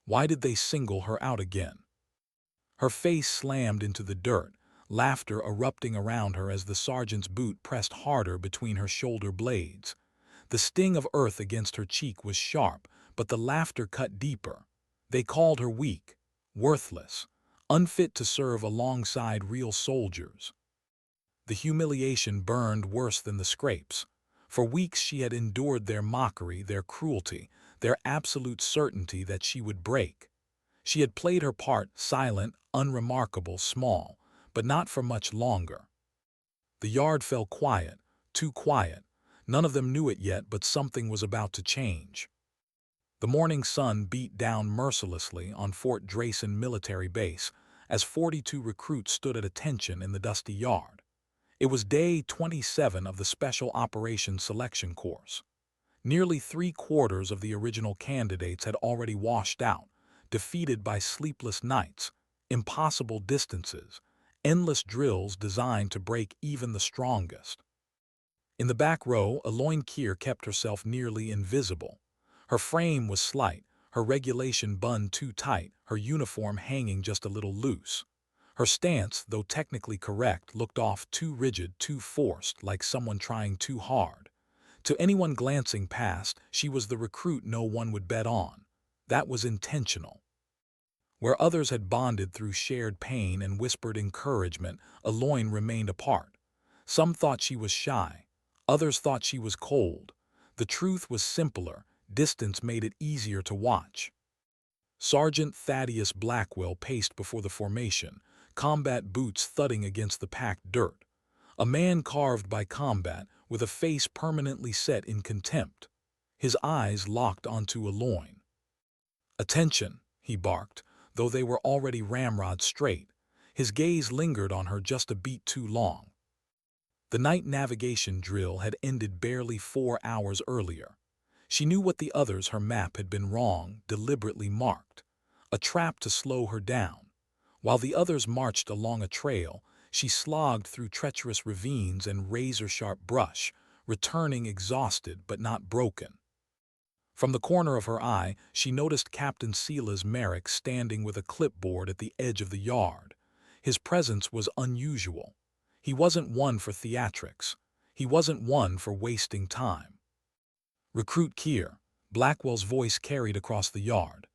Why did they single her out again? Her face slammed into the dirt, laughter erupting around her as the sergeant's boot pressed harder between her shoulder blades. The sting of earth against her cheek was sharp, but the laughter cut deeper. They called her weak, worthless, unfit to serve alongside real soldiers. The humiliation burned worse than the scrapes. For weeks she had endured their mockery, their cruelty, their absolute certainty that she would break. She had played her part, silent, unremarkable, small, but not for much longer. The yard fell quiet, too quiet. None of them knew it yet, but something was about to change. The morning sun beat down mercilessly on Fort Drayson military base as 42 recruits stood at attention in the dusty yard. It was day 27 of the Special Operations Selection Course. Nearly 3/4 of the original candidates had already washed out, defeated by sleepless nights, impossible distances, endless drills designed to break even the strongest. In the back row, Eloin kept herself nearly invisible. Her frame was slight, her regulation bun too tight, her uniform hanging just a little loose. Her stance, though technically correct, looked off too rigid, too forced, like someone trying too hard. To anyone glancing past, she was the recruit no one would bet on. That was intentional. Where others had bonded through shared pain and whispered encouragement, Eloin remained apart. Some thought she was shy. Others thought she was cold. The truth was simpler. Distance made it easier to watch. Sergeant Thaddeus Blackwell paced before the formation, combat boots thudding against the packed dirt. A man carved by combat, with a face permanently set in contempt. His eyes locked onto Eloin. "Attention," he barked, though they were already ramrod straight. His gaze lingered on her just a beat too long. The night navigation drill had ended barely 4 hours earlier. She knew what the others, her map had been wrong, deliberately marked. A trap to slow her down. While the others marched along a trail, she slogged through treacherous ravines and razor-sharp brush, returning exhausted but not broken. From the corner of her eye, she noticed Captain Silas Merrick standing with a clipboard at the edge of the yard. His presence was unusual. He wasn't one for theatrics. He wasn't one for wasting time. "Recruit Keir," Blackwell's voice carried across the yard.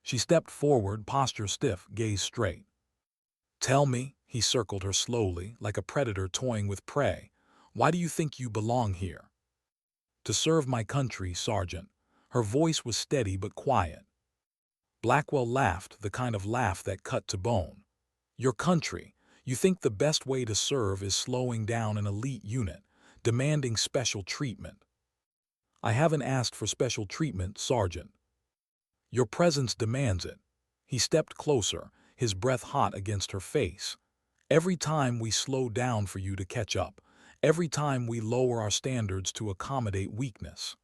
She stepped forward, posture stiff, gaze straight. "Tell me," he circled her slowly, like a predator toying with prey, "why do you think you belong here?" "To serve my country, Sergeant." Her voice was steady but quiet. Blackwell laughed, the kind of laugh that cut to bone. "Your country. You think the best way to serve is slowing down an elite unit, demanding special treatment." "I haven't asked for special treatment, Sergeant." "Your presence demands it." He stepped closer, his breath hot against her face. "Every time we slow down for you to catch up, every time we lower our standards to accommodate weakness."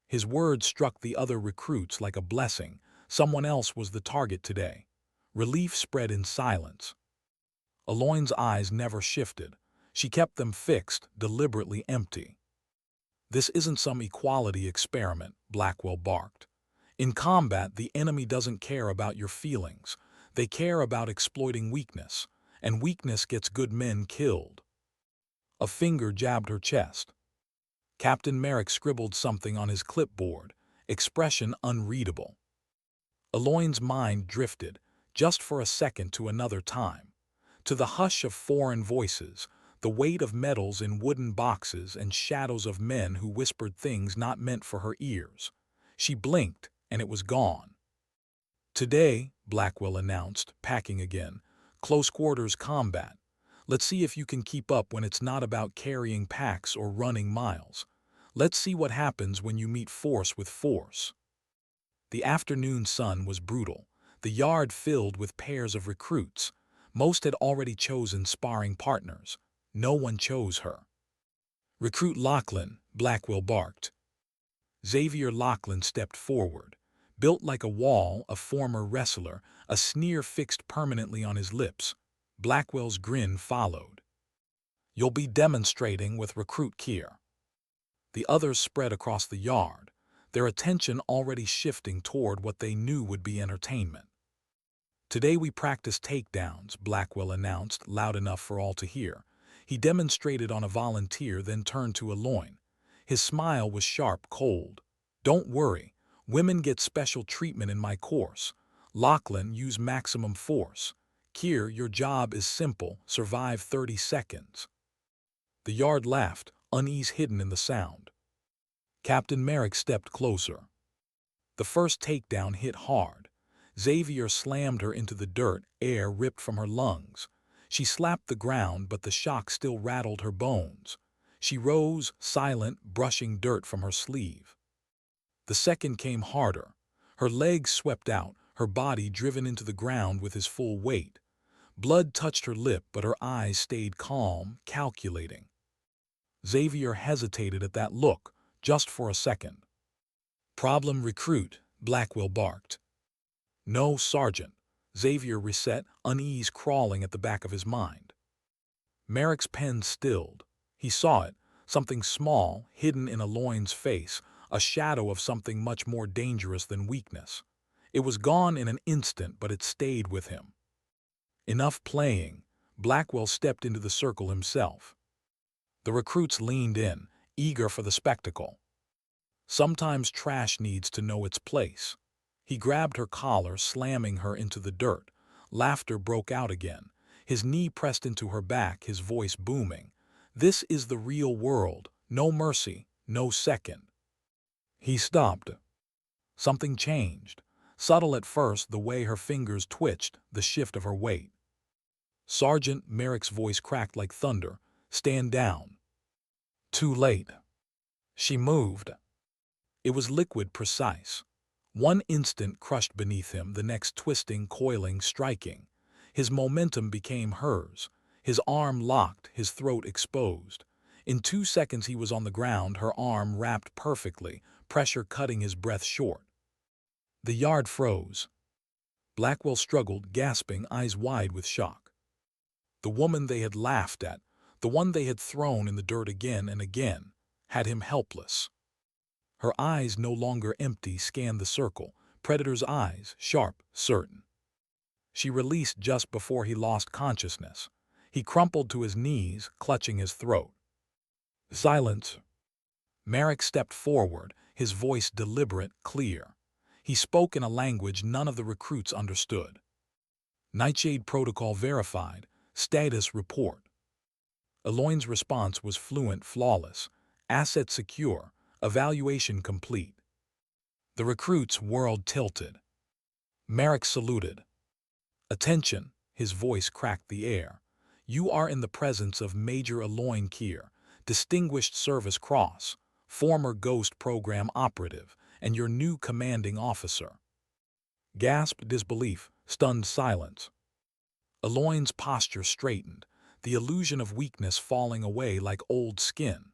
His words struck the other recruits like a blessing. Someone else was the target today. Relief spread in silence. Eloin's eyes never shifted. She kept them fixed, deliberately empty. "This isn't some equality experiment," Blackwell barked. "In combat, the enemy doesn't care about your feelings. They care about exploiting weakness, and weakness gets good men killed." A finger jabbed her chest. Captain Merrick scribbled something on his clipboard, expression unreadable. Eloin's mind drifted, just for a second, to another time. To the hush of foreign voices, the weight of medals in wooden boxes and shadows of men who whispered things not meant for her ears. She blinked, and it was gone. "Today," Blackwell announced, packing again, "close quarters combat. Let's see if you can keep up when it's not about carrying packs or running miles. Let's see what happens when you meet force with force." The afternoon sun was brutal, the yard filled with pairs of recruits. Most had already chosen sparring partners. No one chose her. "Recruit Lachlan," Blackwell barked. Xavier Lachlan stepped forward. Built like a wall, a former wrestler, a sneer fixed permanently on his lips. Blackwell's grin followed. "You'll be demonstrating with Recruit Keir." The others spread across the yard. their attention already shifting toward what they knew would be entertainment. "Today we practice takedowns," Blackwell announced, loud enough for all to hear. He demonstrated on a volunteer, then turned to Eloin. His smile was sharp, cold. "Don't worry. Women get special treatment in my course. Lachlan, use maximum force. Kier, your job is simple. Survive 30 seconds." The yard laughed, unease hidden in the sound. Captain Merrick stepped closer. The first takedown hit hard. Xavier slammed her into the dirt, air ripped from her lungs. She slapped the ground, but the shock still rattled her bones. She rose, silent, brushing dirt from her sleeve. The second came harder. Her legs swept out, her body driven into the ground with his full weight. Blood touched her lip, but her eyes stayed calm, calculating. Xavier hesitated at that look, just for a second. "Problem recruit," Blackwell barked. "No, Sergeant." Xavier reset, unease crawling at the back of his mind. Merrick's pen stilled. He saw it, something small, hidden in Eloin's face, a shadow of something much more dangerous than weakness. It was gone in an instant, but it stayed with him. Enough playing. Blackwell stepped into the circle himself. The recruits leaned in, eager for the spectacle. Sometimes trash needs to know its place. He grabbed her collar, slamming her into the dirt. Laughter broke out again. His knee pressed into her back, his voice booming. "This is the real world. No mercy, no second." He stopped. Something changed. Subtle at first, the way her fingers twitched, the shift of her weight. "Sergeant," Merrick's voice cracked like thunder. "Stand down." Too late. She moved. It was liquid, precise. One instant crushed beneath him, the next twisting, coiling, striking. His momentum became hers. His arm locked, his throat exposed. In 2 seconds he was on the ground, her arm wrapped perfectly, pressure cutting his breath short. The yard froze. Blackwell struggled, gasping, eyes wide with shock. The woman they had laughed at, the one they had thrown in the dirt again and again, had him helpless. Her eyes, no longer empty, scanned the circle, predator's eyes, sharp, certain. She released just before he lost consciousness. He crumpled to his knees, clutching his throat. "Silence." Merrick stepped forward, his voice deliberate, clear. He spoke in a language none of the recruits understood. "Nightshade protocol verified. Status report." Eloin's response was fluent, flawless. "Asset secure. Evaluation complete." The recruits' world tilted. Merrick saluted. "Attention," his voice cracked the air. "You are in the presence of Major Eloin Kier, Distinguished Service Cross, former Ghost Program operative, and your new commanding officer." Gasped disbelief, stunned silence. Eloin's posture straightened, the illusion of weakness falling away like old skin.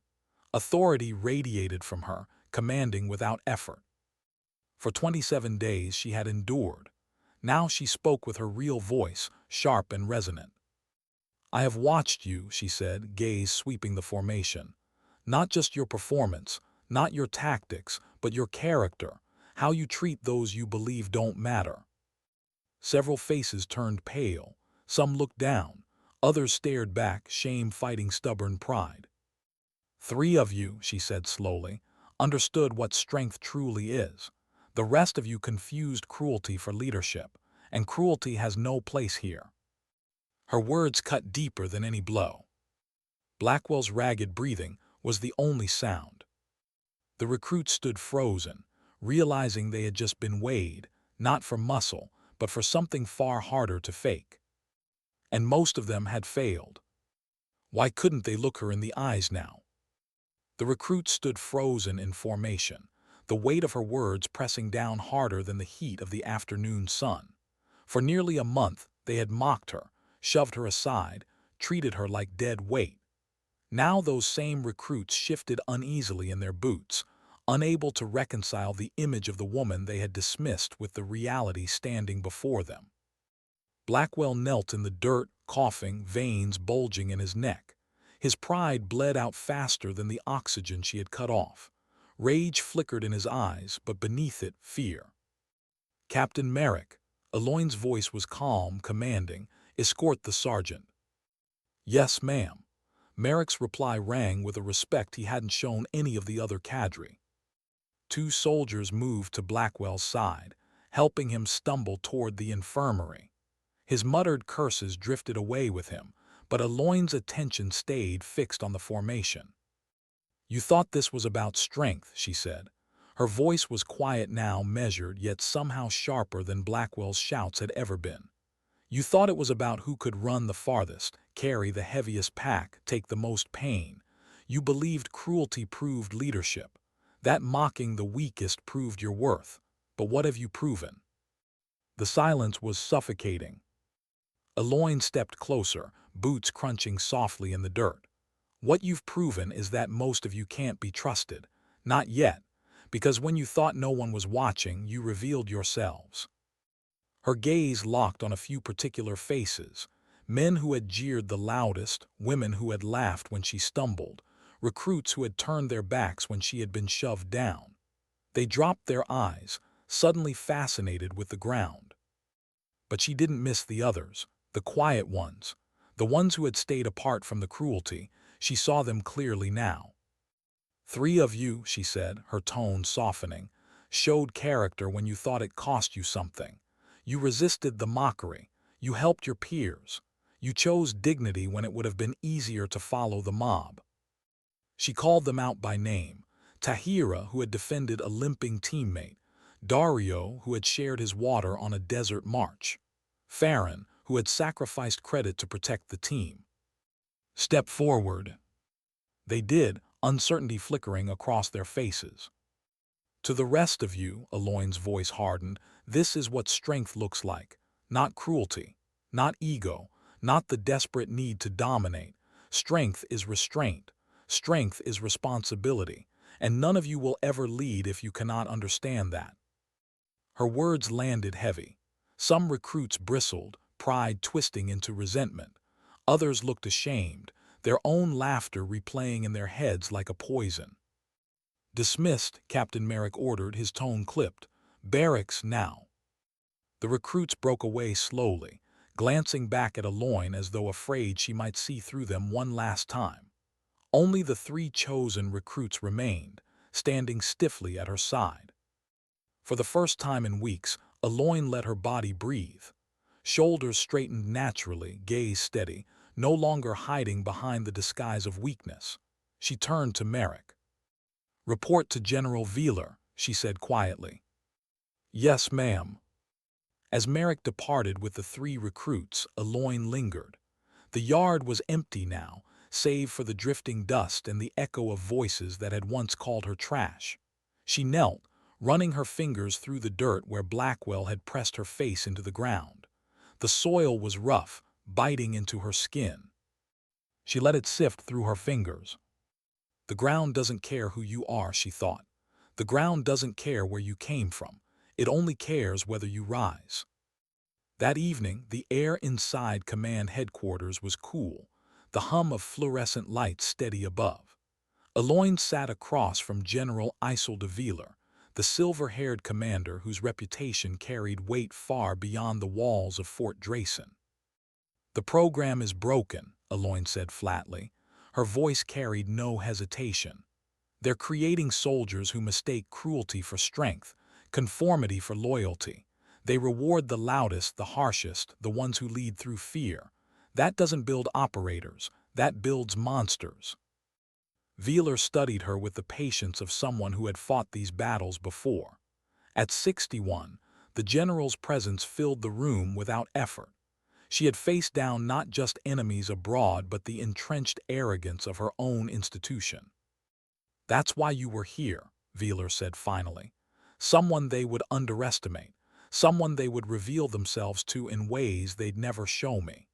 Authority radiated from her, commanding without effort. For 27 days she had endured. Now she spoke with her real voice, sharp and resonant. "I have watched you," she said, gaze sweeping the formation. "Not just your performance, not your tactics, but your character, how you treat those you believe don't matter." Several faces turned pale. Some looked down. Others stared back, shame fighting stubborn pride. "3 of you," she said slowly, "understood what strength truly is. The rest of you confused cruelty for leadership, and cruelty has no place here." Her words cut deeper than any blow. Blackwell's ragged breathing was the only sound. The recruits stood frozen, realizing they had just been weighed, not for muscle, but for something far harder to fake. And most of them had failed. Why couldn't they look her in the eyes now? The recruits stood frozen in formation, the weight of her words pressing down harder than the heat of the afternoon sun. For nearly a month they had mocked her, shoved her aside, treated her like dead weight. Now those same recruits shifted uneasily in their boots, unable to reconcile the image of the woman they had dismissed with the reality standing before them. Blackwell knelt in the dirt, coughing, veins bulging in his neck. His pride bled out faster than the oxygen she had cut off. Rage flickered in his eyes, but beneath it, fear. "Captain Merrick," Eloin's voice was calm, commanding, "escort the sergeant." "Yes, ma'am." Merrick's reply rang with a respect he hadn't shown any of the other cadre. Two soldiers moved to Blackwell's side, helping him stumble toward the infirmary. His muttered curses drifted away with him, but Eloin's attention stayed fixed on the formation. "You thought this was about strength," she said. Her voice was quiet now, measured, yet somehow sharper than Blackwell's shouts had ever been. "You thought it was about who could run the farthest, carry the heaviest pack, take the most pain. You believed cruelty proved leadership, that mocking the weakest proved your worth. But what have you proven?" The silence was suffocating. Eloin stepped closer, boots crunching softly in the dirt. "What you've proven is that most of you can't be trusted. Not yet, because when you thought no one was watching, you revealed yourselves." Her gaze locked on a few particular faces, men who had jeered the loudest, women who had laughed when she stumbled, recruits who had turned their backs when she had been shoved down. They dropped their eyes, suddenly fascinated with the ground. But she didn't miss the others, the quiet ones, the ones who had stayed apart from the cruelty. She saw them clearly now. "Three of you," she said, her tone softening, "showed character when you thought it cost you something. You resisted the mockery. You helped your peers. You chose dignity when it would have been easier to follow the mob." She called them out by name: Tahira, who had defended a limping teammate; Daario, who had shared his water on a desert march; Faren, who had sacrificed credit to protect the team. "Step forward." They did, uncertainty flickering across their faces. "To the rest of you," Eloin's voice hardened, "this is what strength looks like. Not cruelty, not ego, not the desperate need to dominate. Strength is restraint. Strength is responsibility, and none of you will ever lead if you cannot understand that." Her words landed heavy. Some recruits bristled, pride twisting into resentment. Others looked ashamed, their own laughter replaying in their heads like a poison. "Dismissed," Captain Merrick ordered, his tone clipped. "Barracks now." The recruits broke away slowly, glancing back at Eloin as though afraid she might see through them one last time. Only the three chosen recruits remained, standing stiffly at her side. For the first time in weeks, Eloin let her body breathe. Shoulders straightened naturally, gaze steady, no longer hiding behind the disguise of weakness. She turned to Merrick. "Report to General Wheeler," she said quietly. "Yes, ma'am." As Merrick departed with the three recruits, Eloin lingered. The yard was empty now, save for the drifting dust and the echo of voices that had once called her trash. She knelt, running her fingers through the dirt where Blackwell had pressed her face into the ground. The soil was rough, biting into her skin. She let it sift through her fingers. "The ground doesn't care who you are," she thought. "The ground doesn't care where you came from. It only cares whether you rise." That evening, the air inside command headquarters was cool, the hum of fluorescent lights steady above. Eloin sat across from General Isel de Wheeler, the silver-haired commander whose reputation carried weight far beyond the walls of Fort Drayson. "The program is broken," Eloin said flatly. Her voice carried no hesitation. "They're creating soldiers who mistake cruelty for strength, conformity for loyalty. They reward the loudest, the harshest, the ones who lead through fear. That doesn't build operators, that builds monsters." Wheeler studied her with the patience of someone who had fought these battles before. At 61, the general's presence filled the room without effort. She had faced down not just enemies abroad but the entrenched arrogance of her own institution. "That's why you were here," Wheeler said finally. "Someone they would underestimate, someone they would reveal themselves to in ways they'd never show me."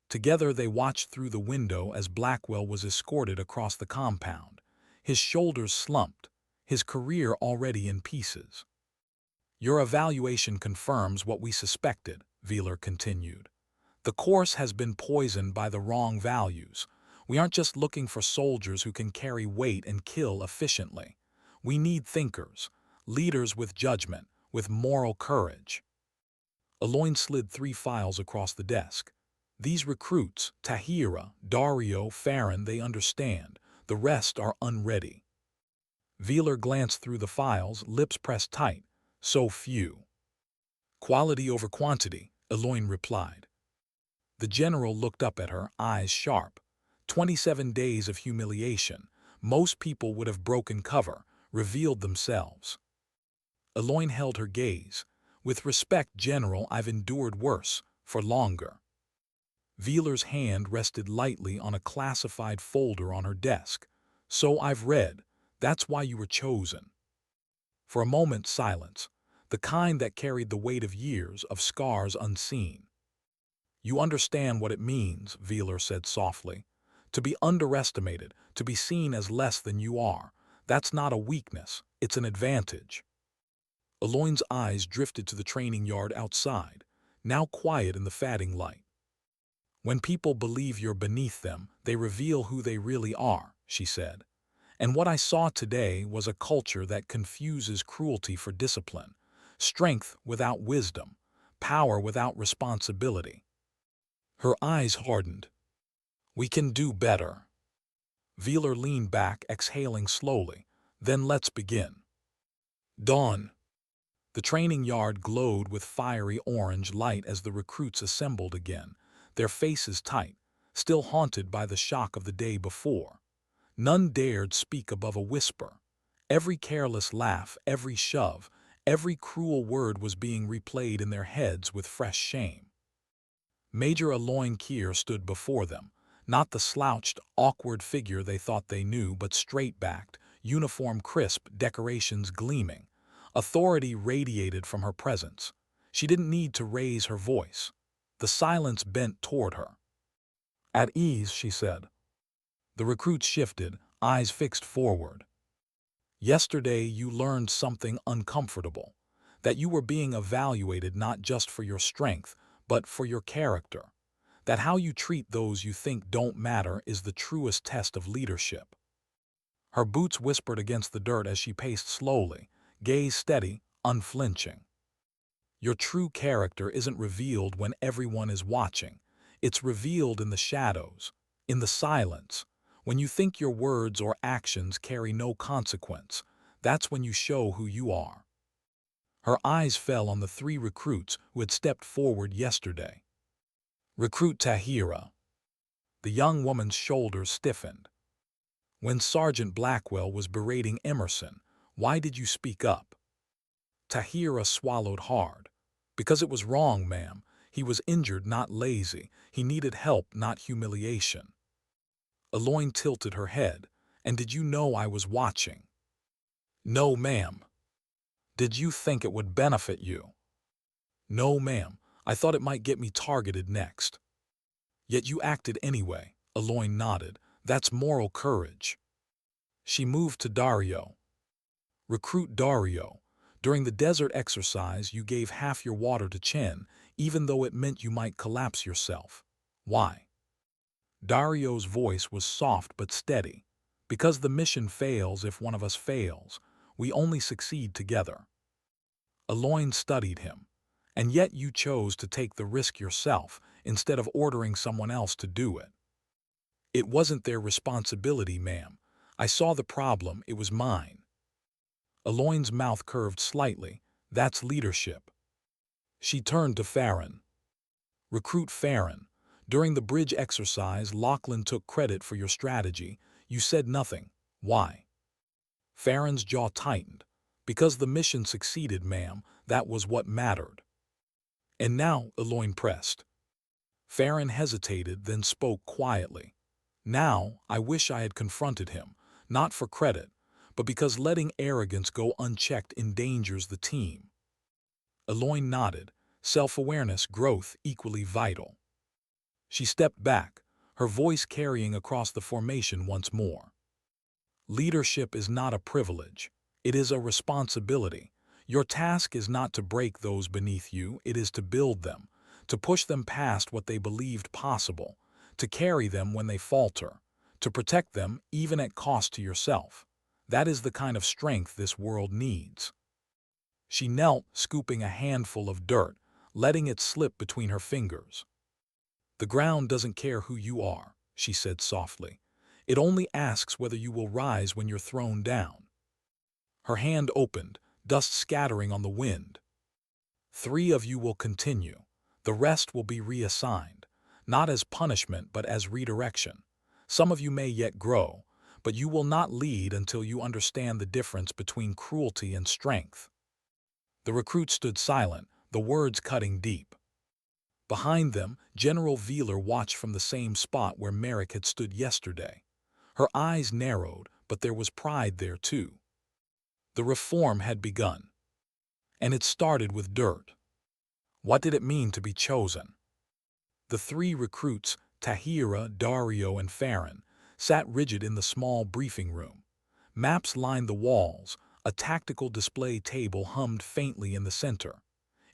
Together they watched through the window as Blackwell was escorted across the compound. His shoulders slumped, his career already in pieces. "Your evaluation confirms what we suspected," Wheeler continued. "The course has been poisoned by the wrong values. We aren't just looking for soldiers who can carry weight and kill efficiently. We need thinkers, leaders with judgment, with moral courage. Eloin slid 3 files across the desk. These recruits, Tahira, Daario, Faren, they understand. The rest are unready. Veeler glanced through the files, lips pressed tight. So few. Quality over quantity, Eloin replied. The general looked up at her, eyes sharp. 27 days of humiliation. Most people would have broken cover, revealed themselves. Eloin held her gaze. With respect, General, I've endured worse, for longer. Veeler's hand rested lightly on a classified folder on her desk. So I've read. That's why you were chosen. For a moment, silence. The kind that carried the weight of years, of scars unseen. You understand what it means, Veeler said softly. To be underestimated, to be seen as less than you are. That's not a weakness, it's an advantage. Eloin's eyes drifted to the training yard outside, now quiet in the fading light. When people believe you're beneath them, they reveal who they really are, she said. And what I saw today was a culture that confuses cruelty for discipline, strength without wisdom, power without responsibility. Her eyes hardened. We can do better. Veeler leaned back, exhaling slowly. Then let's begin. Dawn. The training yard glowed with fiery orange light as the recruits assembled again, their faces tight, still haunted by the shock of the day before. None dared speak above a whisper. Every careless laugh, every shove, every cruel word was being replayed in their heads with fresh shame. Major Eloin stood before them, not the slouched, awkward figure they thought they knew, but straight-backed, uniform crisp, decorations gleaming. Authority radiated from her presence. She didn't need to raise her voice. The silence bent toward her. At ease, she said. The recruits shifted, eyes fixed forward. Yesterday you learned something uncomfortable, that you were being evaluated not just for your strength, but for your character, that how you treat those you think don't matter is the truest test of leadership. Her boots whispered against the dirt as she paced slowly, gaze steady, unflinching. Your true character isn't revealed when everyone is watching. It's revealed in the shadows, in the silence. When you think your words or actions carry no consequence, that's when you show who you are. Her eyes fell on the 3 recruits who had stepped forward yesterday. Recruit Tahira. The young woman's shoulders stiffened. When Sergeant Blackwell was berating Emerson, why did you speak up? Tahira swallowed hard. Because it was wrong, ma'am. He was injured, not lazy. He needed help, not humiliation. Eloin tilted her head. And did you know I was watching? No, ma'am. Did you think it would benefit you? No, ma'am. I thought it might get me targeted next. Yet you acted anyway, Eloin nodded. That's moral courage. She moved to Daario. Recruit Daario. During the desert exercise, you gave half your water to Chen, even though it meant you might collapse yourself. Why? Daario's voice was soft but steady. Because the mission fails if one of us fails. We only succeed together. Eloin studied him. And yet you chose to take the risk yourself instead of ordering someone else to do it. It wasn't their responsibility, ma'am. I saw the problem, it was mine. Eloin's mouth curved slightly. That's leadership. She turned to Faren. Recruit Faren. During the bridge exercise, Lachlan took credit for your strategy. You said nothing. Why? Faren's jaw tightened. Because the mission succeeded, ma'am. That was what mattered. And now, Eloin pressed. Faren hesitated, then spoke quietly. Now, I wish I had confronted him, not for credit, but because letting arrogance go unchecked endangers the team. Eloin nodded, self-awareness, growth equally vital. She stepped back, her voice carrying across the formation once more. Leadership is not a privilege, it is a responsibility. Your task is not to break those beneath you, it is to build them, to push them past what they believed possible, to carry them when they falter, to protect them even at cost to yourself. That is the kind of strength this world needs. She knelt, scooping a handful of dirt, letting it slip between her fingers. The ground doesn't care who you are, she said softly. It only asks whether you will rise when you're thrown down. Her hand opened, dust scattering on the wind. 3 of you will continue. The rest will be reassigned, not as punishment but as redirection. Some of you may yet grow, but you will not lead until you understand the difference between cruelty and strength. The recruits stood silent, the words cutting deep. Behind them, General Veeler watched from the same spot where Merrick had stood yesterday. Her eyes narrowed, but there was pride there too. The reform had begun. And it started with dirt. What did it mean to be chosen? The 3 recruits, Tahira, Daario, and Faren, sat rigid in the small briefing room. Maps lined the walls, a tactical display table hummed faintly in the center.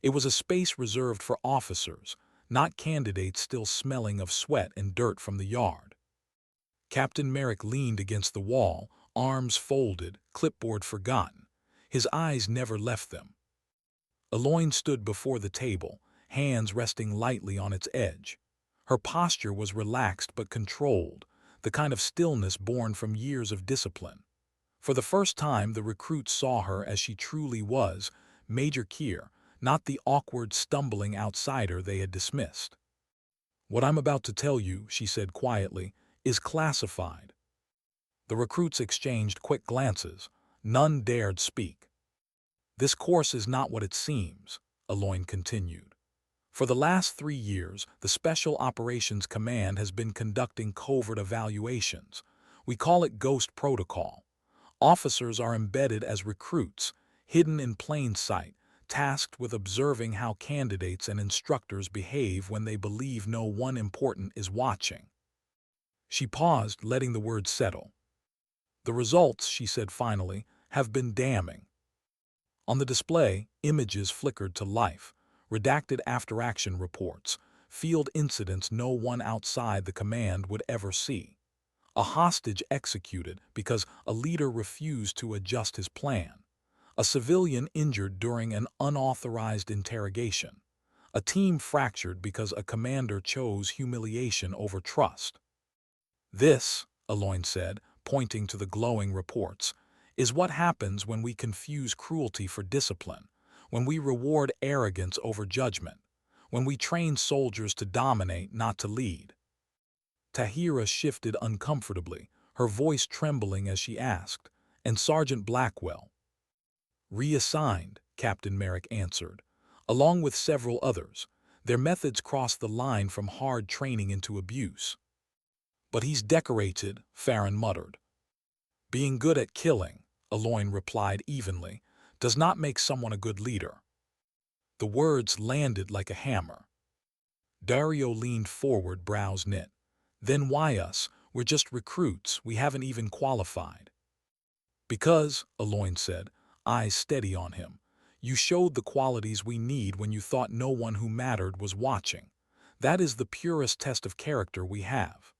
It was a space reserved for officers, not candidates still smelling of sweat and dirt from the yard. Captain Merrick leaned against the wall, arms folded, clipboard forgotten. His eyes never left them. Eloin stood before the table, hands resting lightly on its edge. Her posture was relaxed but controlled, the kind of stillness born from years of discipline. For the first time, the recruits saw her as she truly was, Major Keir, not the awkward, stumbling outsider they had dismissed. "What I'm about to tell you," she said quietly, "is classified." The recruits exchanged quick glances. None dared speak. "This course is not what it seems," Eloin continued. "For the last 3 years, the Special Operations Command has been conducting covert evaluations. We call it Ghost Protocol. Officers are embedded as recruits, hidden in plain sight, tasked with observing how candidates and instructors behave when they believe no one important is watching." She paused, letting the words settle. "The results," she said finally, "have been damning." On the display, images flickered to life, redacted after-action reports, field incidents no one outside the command would ever see. A hostage executed because a leader refused to adjust his plan. A civilian injured during an unauthorized interrogation. A team fractured because a commander chose humiliation over trust. "This," Eloin said, pointing to the glowing reports, "is what happens when we confuse cruelty for discipline, when we reward arrogance over judgment, when we train soldiers to dominate, not to lead." Tahira shifted uncomfortably, her voice trembling as she asked, "And Sergeant Blackwell?" "Reassigned," Captain Merrick answered, "along with several others. Their methods crossed the line from hard training into abuse." "But he's decorated," Faren muttered. "Being good at killing," Eloin replied evenly, "does not make someone a good leader." The words landed like a hammer. Daario leaned forward, brows knit. "Then why us? We're just recruits, we haven't even qualified." "Because," Eloin said, eyes steady on him, "you showed the qualities we need when you thought no one who mattered was watching. That is the purest test of character we have."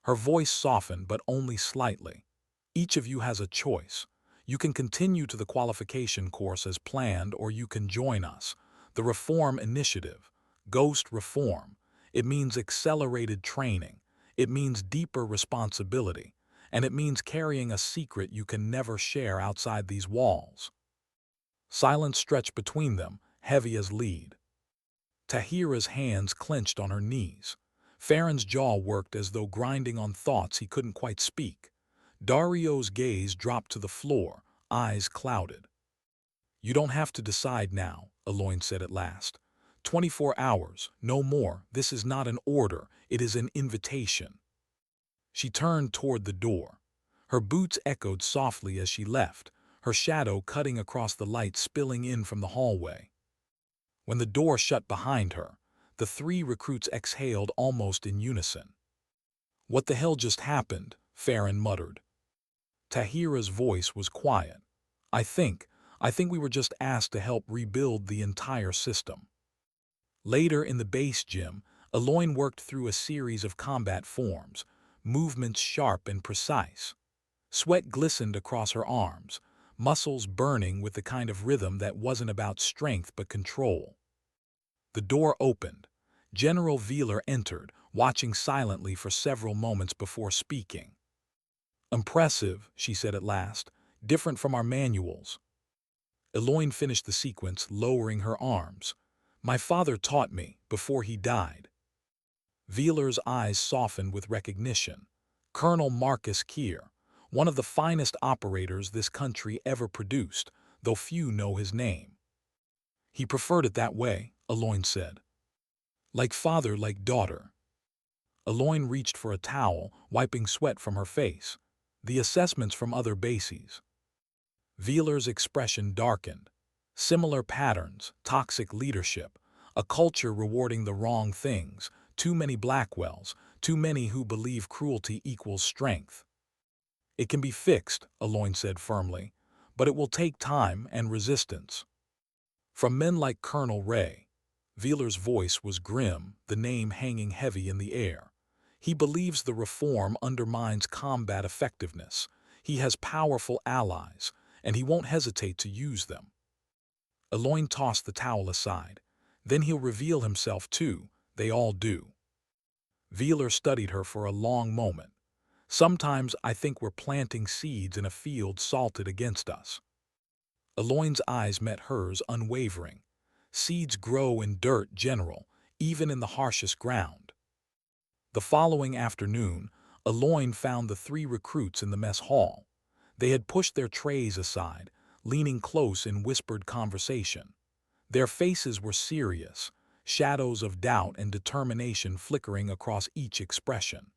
Her voice softened, but only slightly. "Each of you has a choice. You can continue to the qualification course as planned, or you can join us. The Reform Initiative. Ghost Reform. It means accelerated training. It means deeper responsibility. And it means carrying a secret you can never share outside these walls." Silence stretched between them, heavy as lead. Tahira's hands clenched on her knees. Faren's jaw worked as though grinding on thoughts he couldn't quite speak. Daario's gaze dropped to the floor, eyes clouded. "You don't have to decide now," Eloin said at last. 24 hours, no more. This is not an order, it is an invitation." She turned toward the door. Her boots echoed softly as she left, her shadow cutting across the light spilling in from the hallway. When the door shut behind her, the 3 recruits exhaled almost in unison. "What the hell just happened?" Faren muttered. Tahira's voice was quiet. I think we were just asked to help rebuild the entire system." Later in the base gym, Eloin worked through a series of combat forms, movements sharp and precise. Sweat glistened across her arms, muscles burning with the kind of rhythm that wasn't about strength but control. The door opened. General Wheeler entered, watching silently for several moments before speaking. "Impressive," she said at last. "Different from our manuals." Eloin finished the sequence, lowering her arms. "My father taught me, before he died." Wheeler's eyes softened with recognition. "Colonel Marcus Keir, one of the finest operators this country ever produced, though few know his name." "He preferred it that way," Eloin said. "Like father, like daughter." Eloin reached for a towel, wiping sweat from her face. "The assessments from other bases." Wheeler's expression darkened. "Similar patterns, toxic leadership, a culture rewarding the wrong things, too many Blackwells, too many who believe cruelty equals strength." "It can be fixed," Eloin said firmly, "but it will take time and resistance. From men like Colonel Ray." Wheeler's voice was grim, the name hanging heavy in the air. "He believes the reform undermines combat effectiveness. He has powerful allies, and he won't hesitate to use them." Eloin tossed the towel aside. "Then he'll reveal himself too. They all do." Wheeler studied her for a long moment. "Sometimes I think we're planting seeds in a field salted against us." Eloin's eyes met hers, unwavering. "Seeds grow in dirt, General, even in the harshest ground." The following afternoon, Eloin found the 3 recruits in the mess hall. They had pushed their trays aside, leaning close in whispered conversation. Their faces were serious, shadows of doubt and determination flickering across each expression.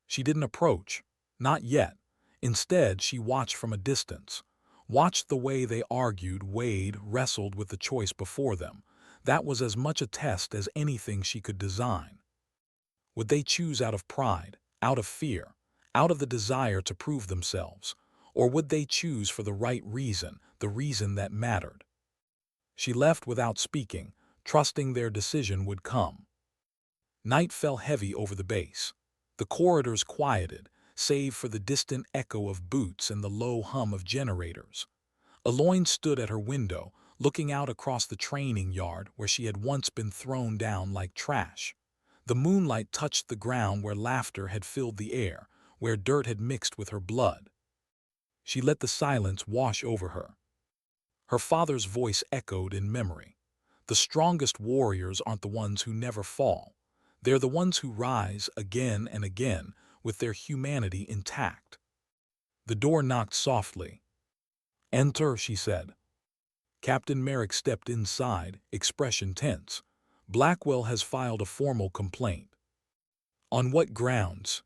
She didn't approach, not yet. Instead, she watched from a distance, watched the way they argued, weighed, wrestled with the choice before them. That was as much a test as anything she could design. Would they choose out of pride, out of fear, out of the desire to prove themselves, or would they choose for the right reason, the reason that mattered? She left without speaking, trusting their decision would come. Night fell heavy over the base. The corridors quieted, save for the distant echo of boots and the low hum of generators. Eloin stood at her window, looking out across the training yard where she had once been thrown down like trash. The moonlight touched the ground where laughter had filled the air, where dirt had mixed with her blood. She let the silence wash over her. Her father's voice echoed in memory. "The strongest warriors aren't the ones who never fall. They're the ones who rise again and again with their humanity intact." The door knocked softly. "Enter," she said. Captain Merrick stepped inside, expression tense. "Blackwell has filed a formal complaint." "On what grounds?"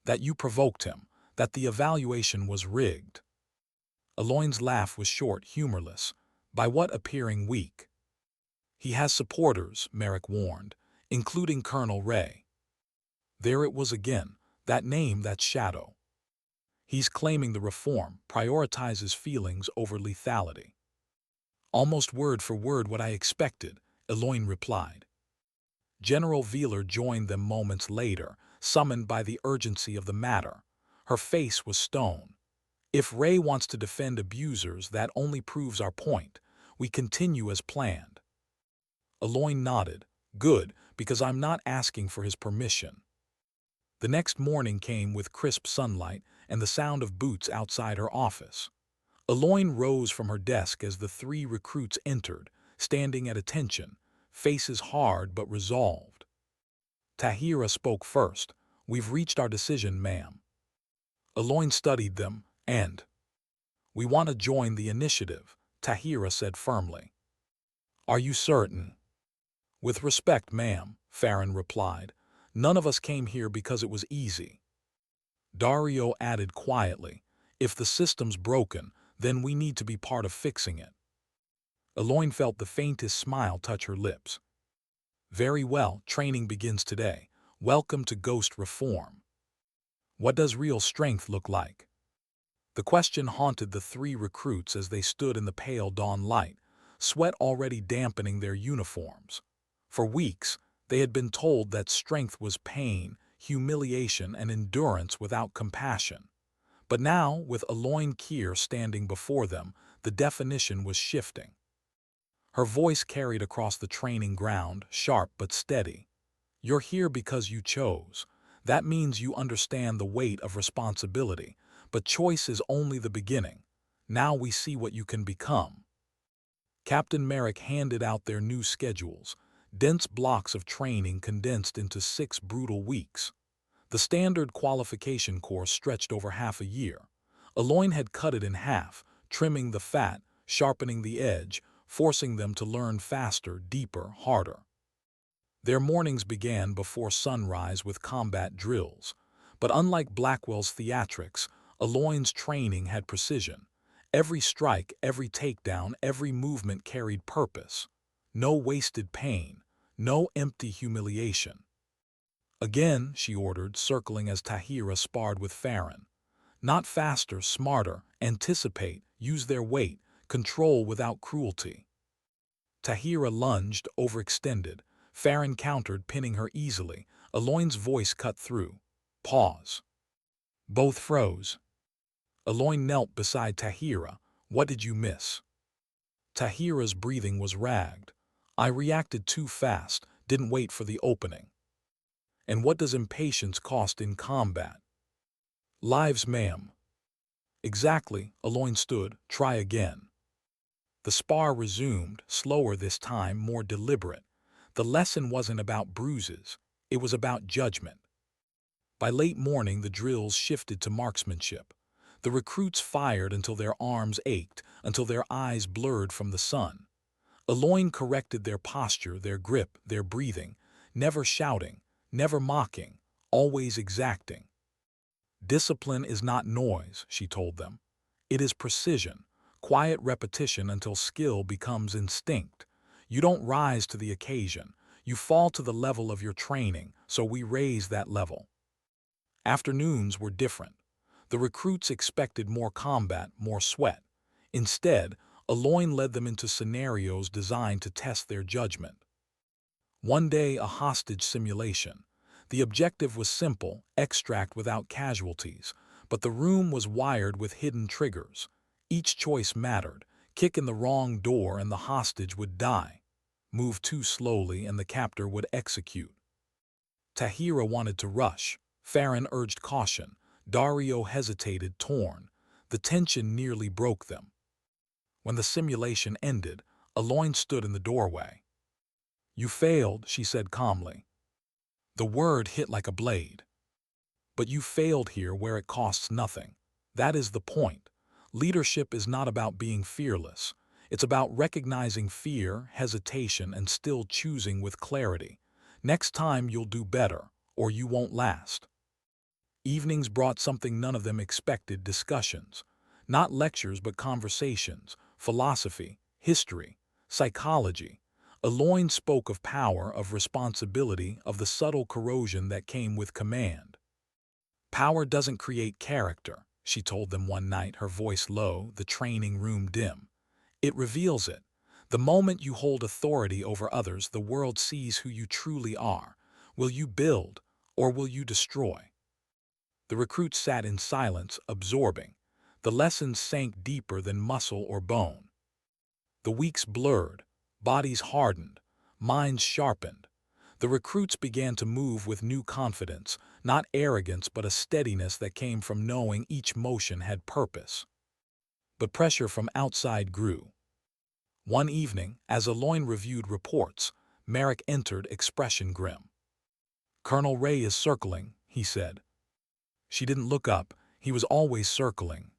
"That you provoked him, that the evaluation was rigged." Eloin's laugh was short, humorless. "By what appearing weak?" "He has supporters," Merrick warned, "including Colonel Ray." There it was again, that name, that shadow. "He's claiming the reform prioritizes feelings over lethality." "Almost word for word what I expected," Eloin replied. General Wheeler joined them moments later, summoned by the urgency of the matter. Her face was stone. "If Ray wants to defend abusers, that only proves our point. We continue as planned." Eloin nodded. "Good, because I'm not asking for his permission." The next morning came with crisp sunlight and the sound of boots outside her office. Eloin rose from her desk as the 3 recruits entered, standing at attention, faces hard but resolved. Tahira spoke first. "We've reached our decision, ma'am." Eloin studied them, and "We want to join the initiative," Tahira said firmly. "Are you certain?" "With respect, ma'am," Faren replied. "None of us came here because it was easy." Daario added quietly, "If the system's broken, then we need to be part of fixing it." Eloin felt the faintest smile touch her lips. "Very well, training begins today. Welcome to Ghost Reform." "What does real strength look like?" The question haunted the 3 recruits as they stood in the pale dawn light, sweat already dampening their uniforms. For weeks, they had been told that strength was pain, humiliation, and endurance without compassion. But now, with Eloin standing before them, the definition was shifting. Her voice carried across the training ground, sharp but steady. You're here because you chose. That means you understand the weight of responsibility, but choice is only the beginning. Now we see what you can become. Captain Merrick handed out their new schedules, dense blocks of training condensed into 6 brutal weeks. The standard qualification course stretched over half a year. Eloin had cut it in half, trimming the fat, sharpening the edge, forcing them to learn faster, deeper, harder. Their mornings began before sunrise with combat drills. But unlike Blackwell's theatrics, Eloin's training had precision. Every strike, every takedown, every movement carried purpose. No wasted pain, no empty humiliation. Again, she ordered, circling as Tahira sparred with Faren. Not faster, smarter, anticipate, use their weight, control without cruelty. Tahira lunged, overextended. Faren countered, pinning her easily. Eloin's voice cut through. Pause. Both froze. Eloin knelt beside Tahira. What did you miss? Tahira's breathing was ragged. I reacted too fast, didn't wait for the opening. And what does impatience cost in combat? Lives, ma'am. Exactly, Eloin stood. Try again. The spar resumed, slower this time, more deliberate. The lesson wasn't about bruises, it was about judgment. By late morning, the drills shifted to marksmanship. The recruits fired until their arms ached, until their eyes blurred from the sun. Eloin corrected their posture, their grip, their breathing, never shouting, never mocking, always exacting. Discipline is not noise, she told them. It is precision, quiet repetition until skill becomes instinct. You don't rise to the occasion, you fall to the level of your training, so we raise that level. Afternoons were different. The recruits expected more combat, more sweat. Instead, Eloin led them into scenarios designed to test their judgment. One day, a hostage simulation. The objective was simple, extract without casualties, but the room was wired with hidden triggers. Each choice mattered. Kick in the wrong door and the hostage would die. Move too slowly and the captor would execute. Tahira wanted to rush. Faren urged caution. Daario hesitated, torn. The tension nearly broke them. When the simulation ended, Eloin stood in the doorway. You failed, she said calmly. The word hit like a blade. But you failed here where it costs nothing. That is the point. Leadership is not about being fearless. It's about recognizing fear, hesitation, and still choosing with clarity. Next time you'll do better, or you won't last. Evenings brought something none of them expected: discussions. Not lectures, but conversations. Philosophy, history, psychology. Eloin spoke of power, of responsibility, of the subtle corrosion that came with command. Power doesn't create character, she told them one night, her voice low, the training room dim. It reveals it. The moment you hold authority over others, the world sees who you truly are. Will you build, or will you destroy? The recruits sat in silence, absorbing. The lessons sank deeper than muscle or bone. The weeks blurred, bodies hardened, minds sharpened. The recruits began to move with new confidence, not arrogance but a steadiness that came from knowing each motion had purpose. But pressure from outside grew. One evening, as Eloin reviewed reports, Merrick entered, expression grim. Colonel Ray is circling, he said. She didn't look up. He was always circling.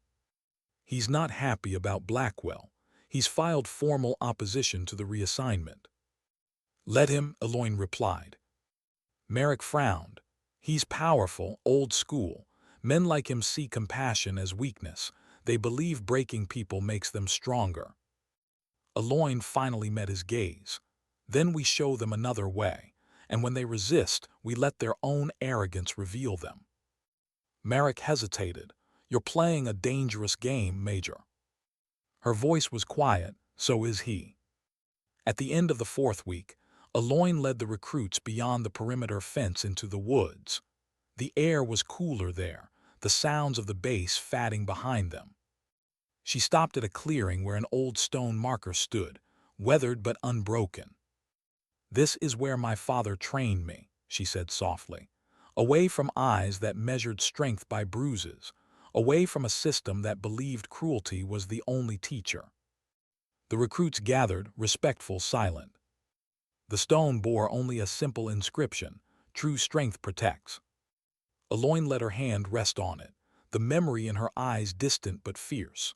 He's not happy about Blackwell. He's filed formal opposition to the reassignment. Let him, Eloin replied. Merrick frowned. He's powerful, old school. Men like him see compassion as weakness. They believe breaking people makes them stronger. Eloin finally met his gaze. Then we show them another way, and when they resist, we let their own arrogance reveal them. Merrick hesitated. You're playing a dangerous game, Major. Her voice was quiet, so is he. At the end of the 4th week, Eloin led the recruits beyond the perimeter fence into the woods. The air was cooler there. the sounds of the base fatting behind them. She stopped at a clearing where an old stone marker stood, weathered but unbroken. "This is where my father trained me," she said softly, "away from eyes that measured strength by bruises, away from a system that believed cruelty was the only teacher." The recruits gathered, respectful, silent. The stone bore only a simple inscription: "True strength protects." Eloin let her hand rest on it, the memory in her eyes distant but fierce.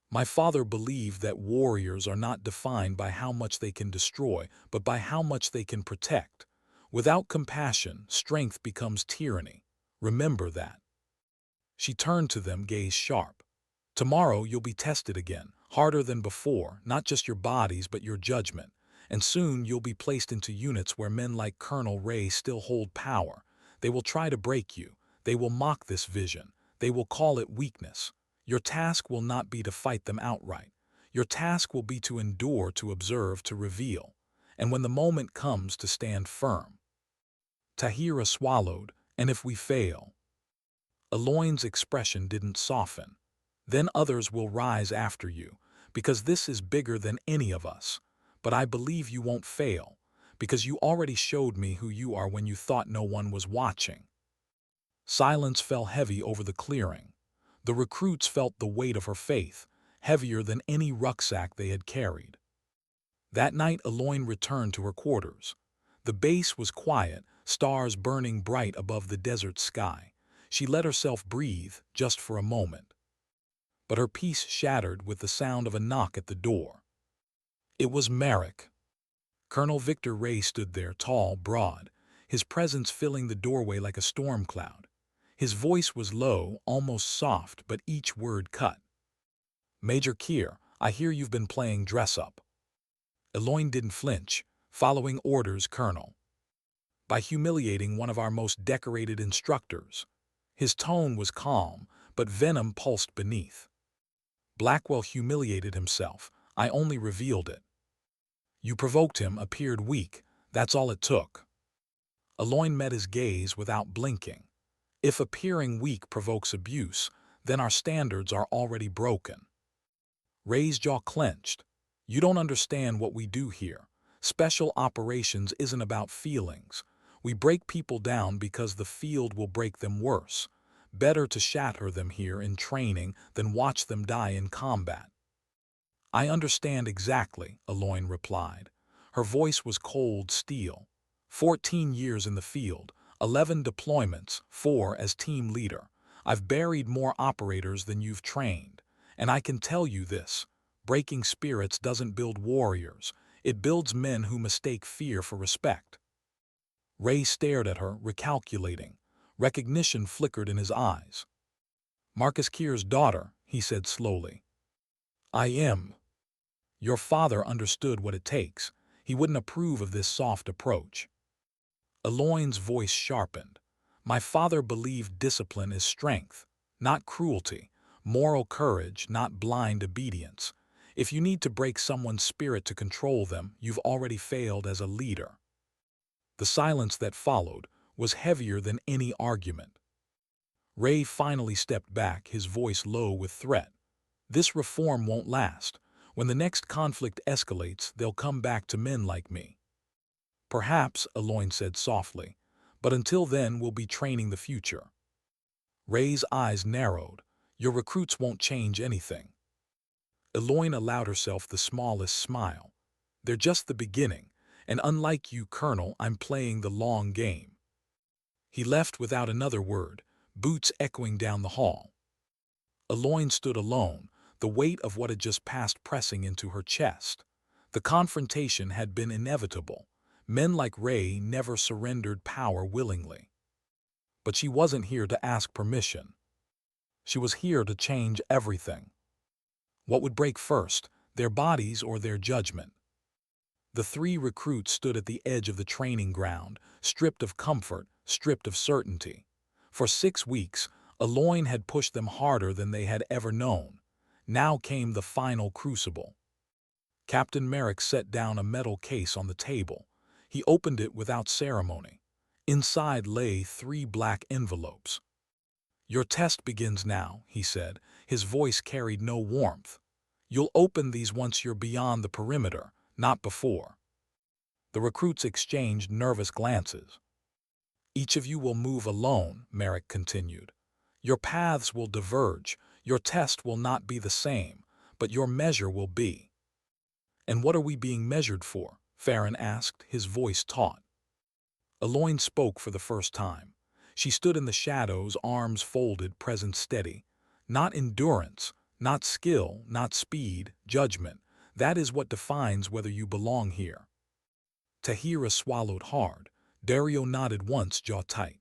"My father believed that warriors are not defined by how much they can destroy, but by how much they can protect. Without compassion, strength becomes tyranny. Remember that." She turned to them, gaze sharp. "Tomorrow you'll be tested again, harder than before, not just your bodies but your judgment. And soon you'll be placed into units where men like Colonel Ray still hold power. They will try to break you. They will mock this vision. They will call it weakness. Your task will not be to fight them outright. Your task will be to endure, to observe, to reveal. And when the moment comes, to stand firm." Tahira swallowed. "And if we fail?" Eloin's expression didn't soften. "Then others will rise after you, because this is bigger than any of us. But I believe you won't fail, because you already showed me who you are when you thought no one was watching." Silence fell heavy over the clearing. The recruits felt the weight of her faith, heavier than any rucksack they had carried. That night Eloin returned to her quarters. The base was quiet, stars burning bright above the desert sky. She let herself breathe, just for a moment. But her peace shattered with the sound of a knock at the door. It was Merrick. Colonel Victor Ray stood there, tall, broad, his presence filling the doorway like a storm cloud. His voice was low, almost soft, but each word cut. "Major Keir, I hear you've been playing dress-up." Eloin didn't flinch. "Following orders, Colonel." "By humiliating one of our most decorated instructors." His tone was calm, but venom pulsed beneath. "Blackwell humiliated himself. I only revealed it. You provoked him, appeared weak. That's all it took." Eloin met his gaze without blinking. "If appearing weak provokes abuse, then our standards are already broken." Ray's jaw clenched. "You don't understand what we do here. Special operations isn't about feelings. We break people down because the field will break them worse. Better to shatter them here in training than watch them die in combat." "I understand exactly," Eloin replied. Her voice was cold steel. 14 years in the field, 11 deployments, 4 as team leader. I've buried more operators than you've trained. And I can tell you this: breaking spirits doesn't build warriors. It builds men who mistake fear for respect." Ray stared at her, recalculating. Recognition flickered in his eyes. "Marcus Keir's daughter," he said slowly. "I am." "Your father understood what it takes. He wouldn't approve of this soft approach." Eloin's voice sharpened. "My father believed discipline is strength, not cruelty, moral courage, not blind obedience. If you need to break someone's spirit to control them, you've already failed as a leader." The silence that followed was heavier than any argument. Ray finally stepped back, his voice low with threat. "This reform won't last. When the next conflict escalates, they'll come back to men like me." "Perhaps," Eloin said softly, "but until then we'll be training the future." Ray's eyes narrowed. "Your recruits won't change anything." Eloin allowed herself the smallest smile. "They're just the beginning, and unlike you, Colonel, I'm playing the long game." He left without another word, boots echoing down the hall. Eloin stood alone, the weight of what had just passed pressing into her chest. The confrontation had been inevitable. Men like Ray never surrendered power willingly. But she wasn't here to ask permission. She was here to change everything. What would break first, their bodies or their judgment? The 3 recruits stood at the edge of the training ground, stripped of comfort, stripped of certainty. For 6 weeks, Eloin had pushed them harder than they had ever known. Now came the final crucible. Captain Merrick set down a metal case on the table. He opened it without ceremony. Inside lay 3 black envelopes. Your test begins now, he said. His voice carried no warmth. You'll open these once you're beyond the perimeter, not before. The recruits exchanged nervous glances. Each of you will move alone, Merrick continued. Your paths will diverge, your test will not be the same, but your measure will be. And what are we being measured for? Faren asked, his voice taut. Eloin spoke for the first time. She stood in the shadows, arms folded, presence steady. Not endurance, not skill, not speed, judgment. That is what defines whether you belong here. Tahira swallowed hard. Daario nodded once, jaw tight.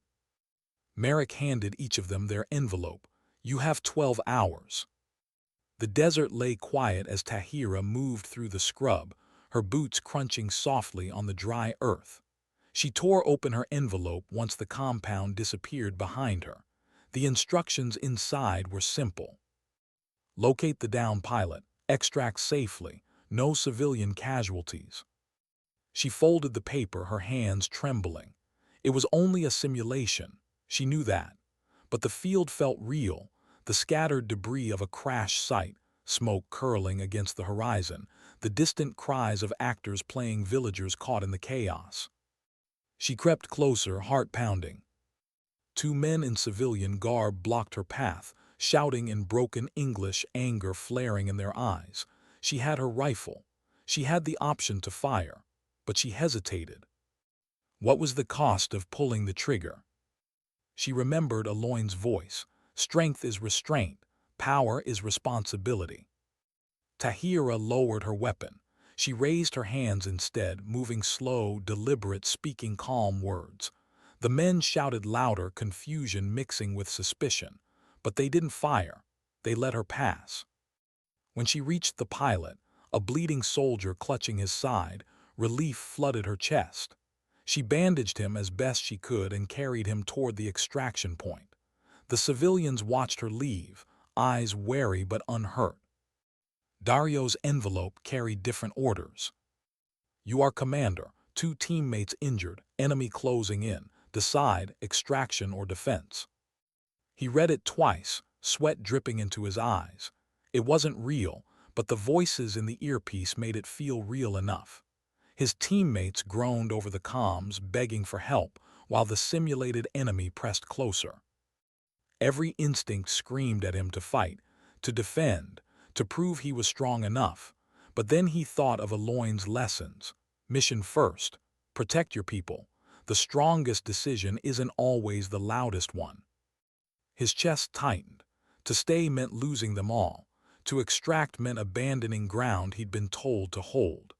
Merrick handed each of them their envelope. You have 12 hours. The desert lay quiet as Tahira moved through the scrub, her boots crunching softly on the dry earth. She tore open her envelope once the compound disappeared behind her. The instructions inside were simple. Locate the downed pilot, extract safely, no civilian casualties. She folded the paper, her hands trembling. It was only a simulation, she knew that. But the field felt real, the scattered debris of a crash site, smoke curling against the horizon, the distant cries of actors playing villagers caught in the chaos. She crept closer, heart pounding. Two men in civilian garb blocked her path, shouting in broken English, anger flaring in their eyes. She had her rifle. She had the option to fire, but she hesitated. What was the cost of pulling the trigger? She remembered Eloin's voice. Strength is restraint, power is responsibility. Tahira lowered her weapon. She raised her hands instead, moving slow, deliberate, speaking calm words. The men shouted louder, confusion mixing with suspicion. But they didn't fire. They let her pass. When she reached the pilot, a bleeding soldier clutching his side, relief flooded her chest. She bandaged him as best she could and carried him toward the extraction point. The civilians watched her leave, eyes wary but unhurt. Daario's envelope carried different orders. You are commander, 2 teammates injured, enemy closing in. Decide, extraction or defense. He read it twice, sweat dripping into his eyes. It wasn't real, but the voices in the earpiece made it feel real enough. His teammates groaned over the comms, begging for help, while the simulated enemy pressed closer. Every instinct screamed at him to fight, to defend, to prove he was strong enough. But then he thought of Eloin's lessons. Mission first. Protect your people. The strongest decision isn't always the loudest one. His chest tightened. To stay meant losing them all. To extract meant abandoning ground he'd been told to hold.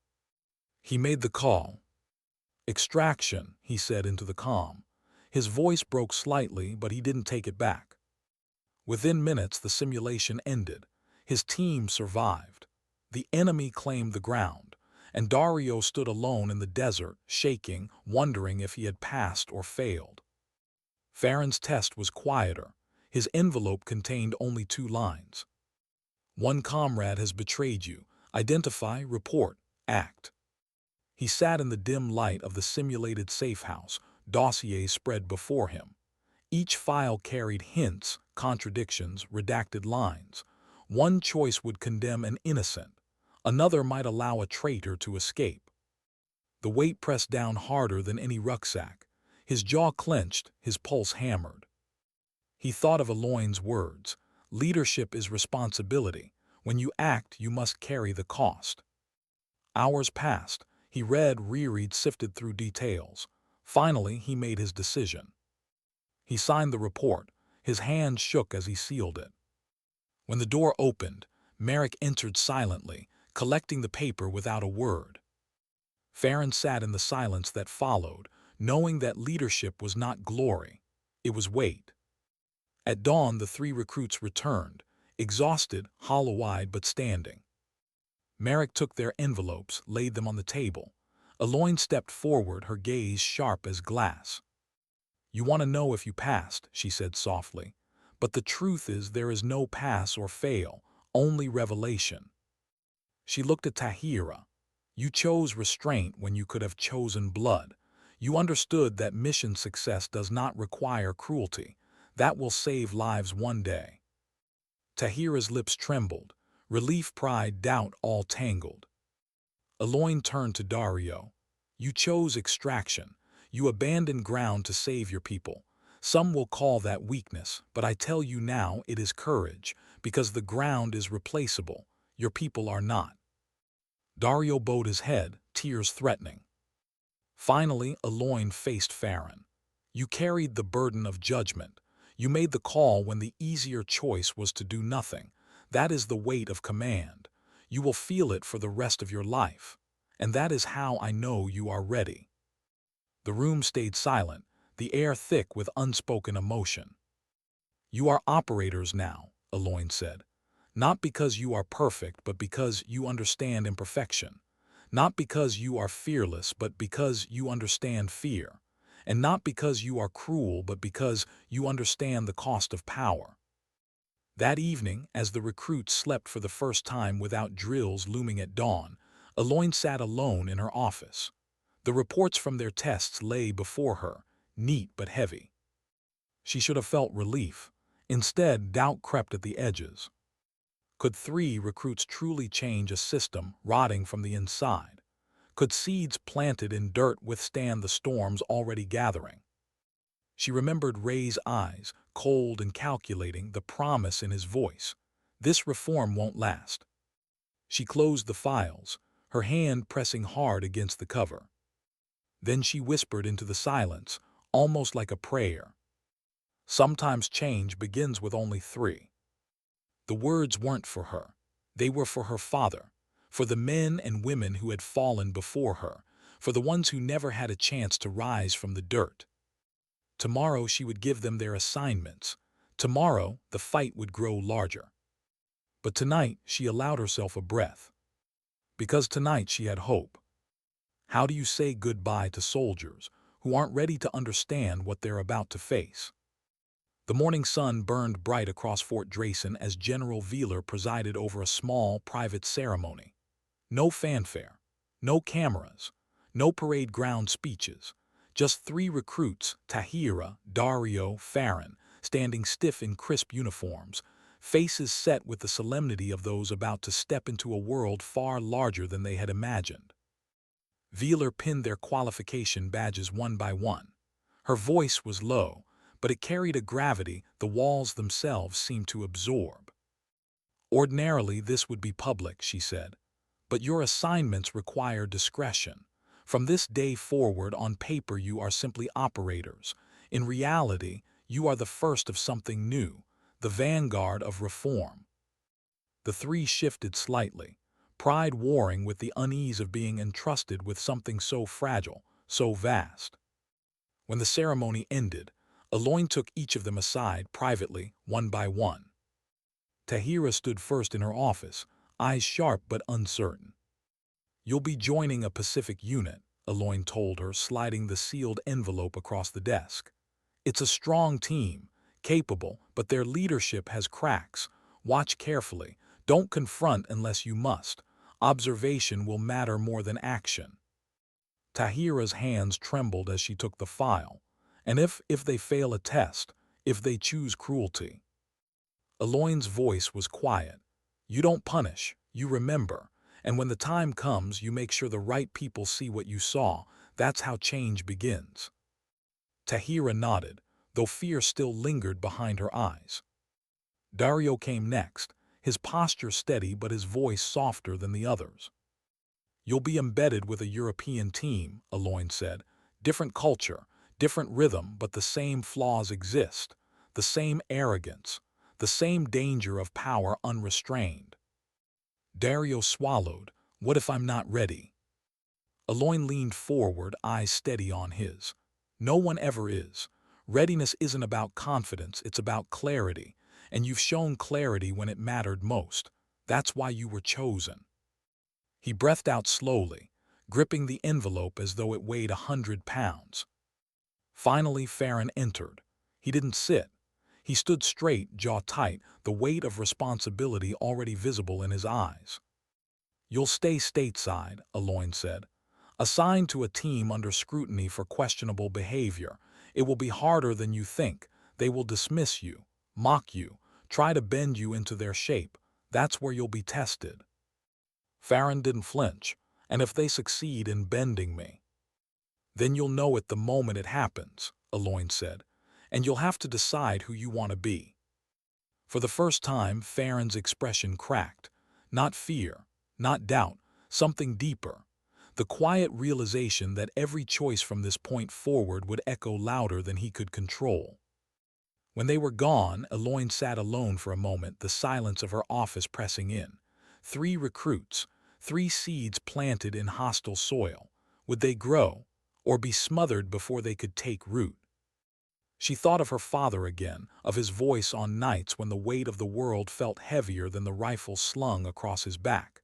He made the call. Extraction, he said into the calm. His voice broke slightly, but he didn't take it back. Within minutes, the simulation ended. His team survived. The enemy claimed the ground, and Daario stood alone in the desert, shaking, wondering if he had passed or failed. Faren's test was quieter. His envelope contained only 2 lines. One comrade has betrayed you. Identify, report, act. He sat in the dim light of the simulated safe house, dossiers spread before him. Each file carried hints, contradictions, redacted lines. One choice would condemn an innocent. Another might allow a traitor to escape. The weight pressed down harder than any rucksack. His jaw clenched, his pulse hammered. He thought of Eloin's words. Leadership is responsibility. When you act, you must carry the cost. Hours passed. He read, reread, sifted through details. Finally, he made his decision. He signed the report. His hand shook as he sealed it. When the door opened, Merrick entered silently, collecting the paper without a word. Faren sat in the silence that followed, knowing that leadership was not glory. It was weight. At dawn, the 3 recruits returned, exhausted, hollow-eyed but standing. Merrick took their envelopes, laid them on the table. Eloin stepped forward, her gaze sharp as glass. You want to know if you passed, she said softly. But the truth is there is no pass or fail, only revelation. She looked at Tahira. You chose restraint when you could have chosen blood. You understood that mission success does not require cruelty. That will save lives one day. Tahira's lips trembled, relief, pride, doubt all tangled. Eloin turned to Daario. You chose extraction. You abandoned ground to save your people. Some will call that weakness, but I tell you now it is courage, because the ground is replaceable. Your people are not. Daario bowed his head, tears threatening. Finally, Eloin faced Faren. You carried the burden of judgment. You made the call when the easier choice was to do nothing. That is the weight of command. You will feel it for the rest of your life. And that is how I know you are ready. The room stayed silent, the air thick with unspoken emotion. You are operators now, Eloin said. Not because you are perfect, but because you understand imperfection. Not because you are fearless, but because you understand fear. And not because you are cruel, but because you understand the cost of power. That evening, as the recruits slept for the first time without drills looming at dawn, Eloin sat alone in her office. The reports from their tests lay before her, neat but heavy. She should have felt relief. Instead, doubt crept at the edges. Could 3 recruits truly change a system rotting from the inside? Could seeds planted in dirt withstand the storms already gathering? She remembered Ray's eyes, cold and calculating, the promise in his voice. This reform won't last. She closed the files, her hand pressing hard against the cover. Then she whispered into the silence, almost like a prayer. Sometimes change begins with only 3. The words weren't for her. They were for her father, for the men and women who had fallen before her, for the ones who never had a chance to rise from the dirt. Tomorrow she would give them their assignments. Tomorrow the fight would grow larger. But tonight she allowed herself a breath. Because tonight she had hope. How do you say goodbye to soldiers who aren't ready to understand what they're about to face? The morning sun burned bright across Fort Drayson as General Veeler presided over a small, private ceremony. No fanfare, no cameras, no parade ground speeches. Just 3 recruits, Tahira, Daario, Faren, standing stiff in crisp uniforms, faces set with the solemnity of those about to step into a world far larger than they had imagined. Veeler pinned their qualification badges one by one. Her voice was low, but it carried a gravity the walls themselves seemed to absorb. Ordinarily, this would be public, she said, but your assignments require discretion. From this day forward, on paper, you are simply operators. In reality, you are the first of something new, the vanguard of reform. The 3 shifted slightly, pride warring with the unease of being entrusted with something so fragile, so vast. When the ceremony ended, Eloin took each of them aside privately, one by one. Tahira stood first in her office, eyes sharp but uncertain. You'll be joining a Pacific unit, Eloin told her, sliding the sealed envelope across the desk. It's a strong team, capable, but their leadership has cracks. Watch carefully. Don't confront unless you must. Observation will matter more than action. Tahira's hands trembled as she took the file. And if they fail a test, if they choose cruelty? Eloin's voice was quiet. You don't punish, you remember. And when the time comes, you make sure the right people see what you saw. That's how change begins. Tahira nodded, though fear still lingered behind her eyes. Daario came next, his posture steady but his voice softer than the others. You'll be embedded with a European team, Eloin said. Different culture, different rhythm, but the same flaws exist. The same arrogance, the same danger of power unrestrained. Daario swallowed. What if I'm not ready? Eloin leaned forward, eyes steady on his. No one ever is. Readiness isn't about confidence, it's about clarity. And you've shown clarity when it mattered most. That's why you were chosen. He breathed out slowly, gripping the envelope as though it weighed 100 pounds. Finally, Faren entered. He didn't sit. He stood straight, jaw tight, the weight of responsibility already visible in his eyes. You'll stay stateside, Eloin said. Assigned to a team under scrutiny for questionable behavior. It will be harder than you think. They will dismiss you, mock you, try to bend you into their shape. That's where you'll be tested. Faren didn't flinch, and if they succeed in bending me, then you'll know it the moment it happens, Eloin said, and you'll have to decide who you want to be. For the first time, Faren's expression cracked. Not fear, not doubt, something deeper. The quiet realization that every choice from this point forward would echo louder than he could control. When they were gone, Eloin sat alone for a moment, the silence of her office pressing in. 3 recruits, 3 seeds planted in hostile soil. Would they grow, or be smothered before they could take root? She thought of her father again, of his voice on nights when the weight of the world felt heavier than the rifle slung across his back.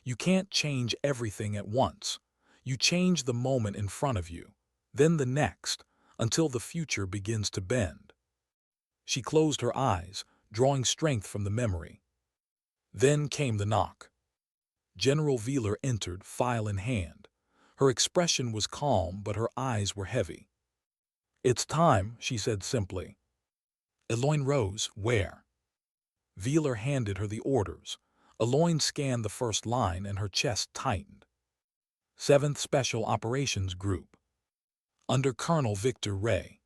You can't change everything at once. You change the moment in front of you, then the next, until the future begins to bend. She closed her eyes, drawing strength from the memory. Then came the knock. General Wheeler entered, file in hand. Her expression was calm, but her eyes were heavy. "It's time," she said simply. Eloin rose. "Where?" Wheeler handed her the orders. Eloin scanned the first line and her chest tightened. 7th Special Operations Group, under Colonel Victor Ray.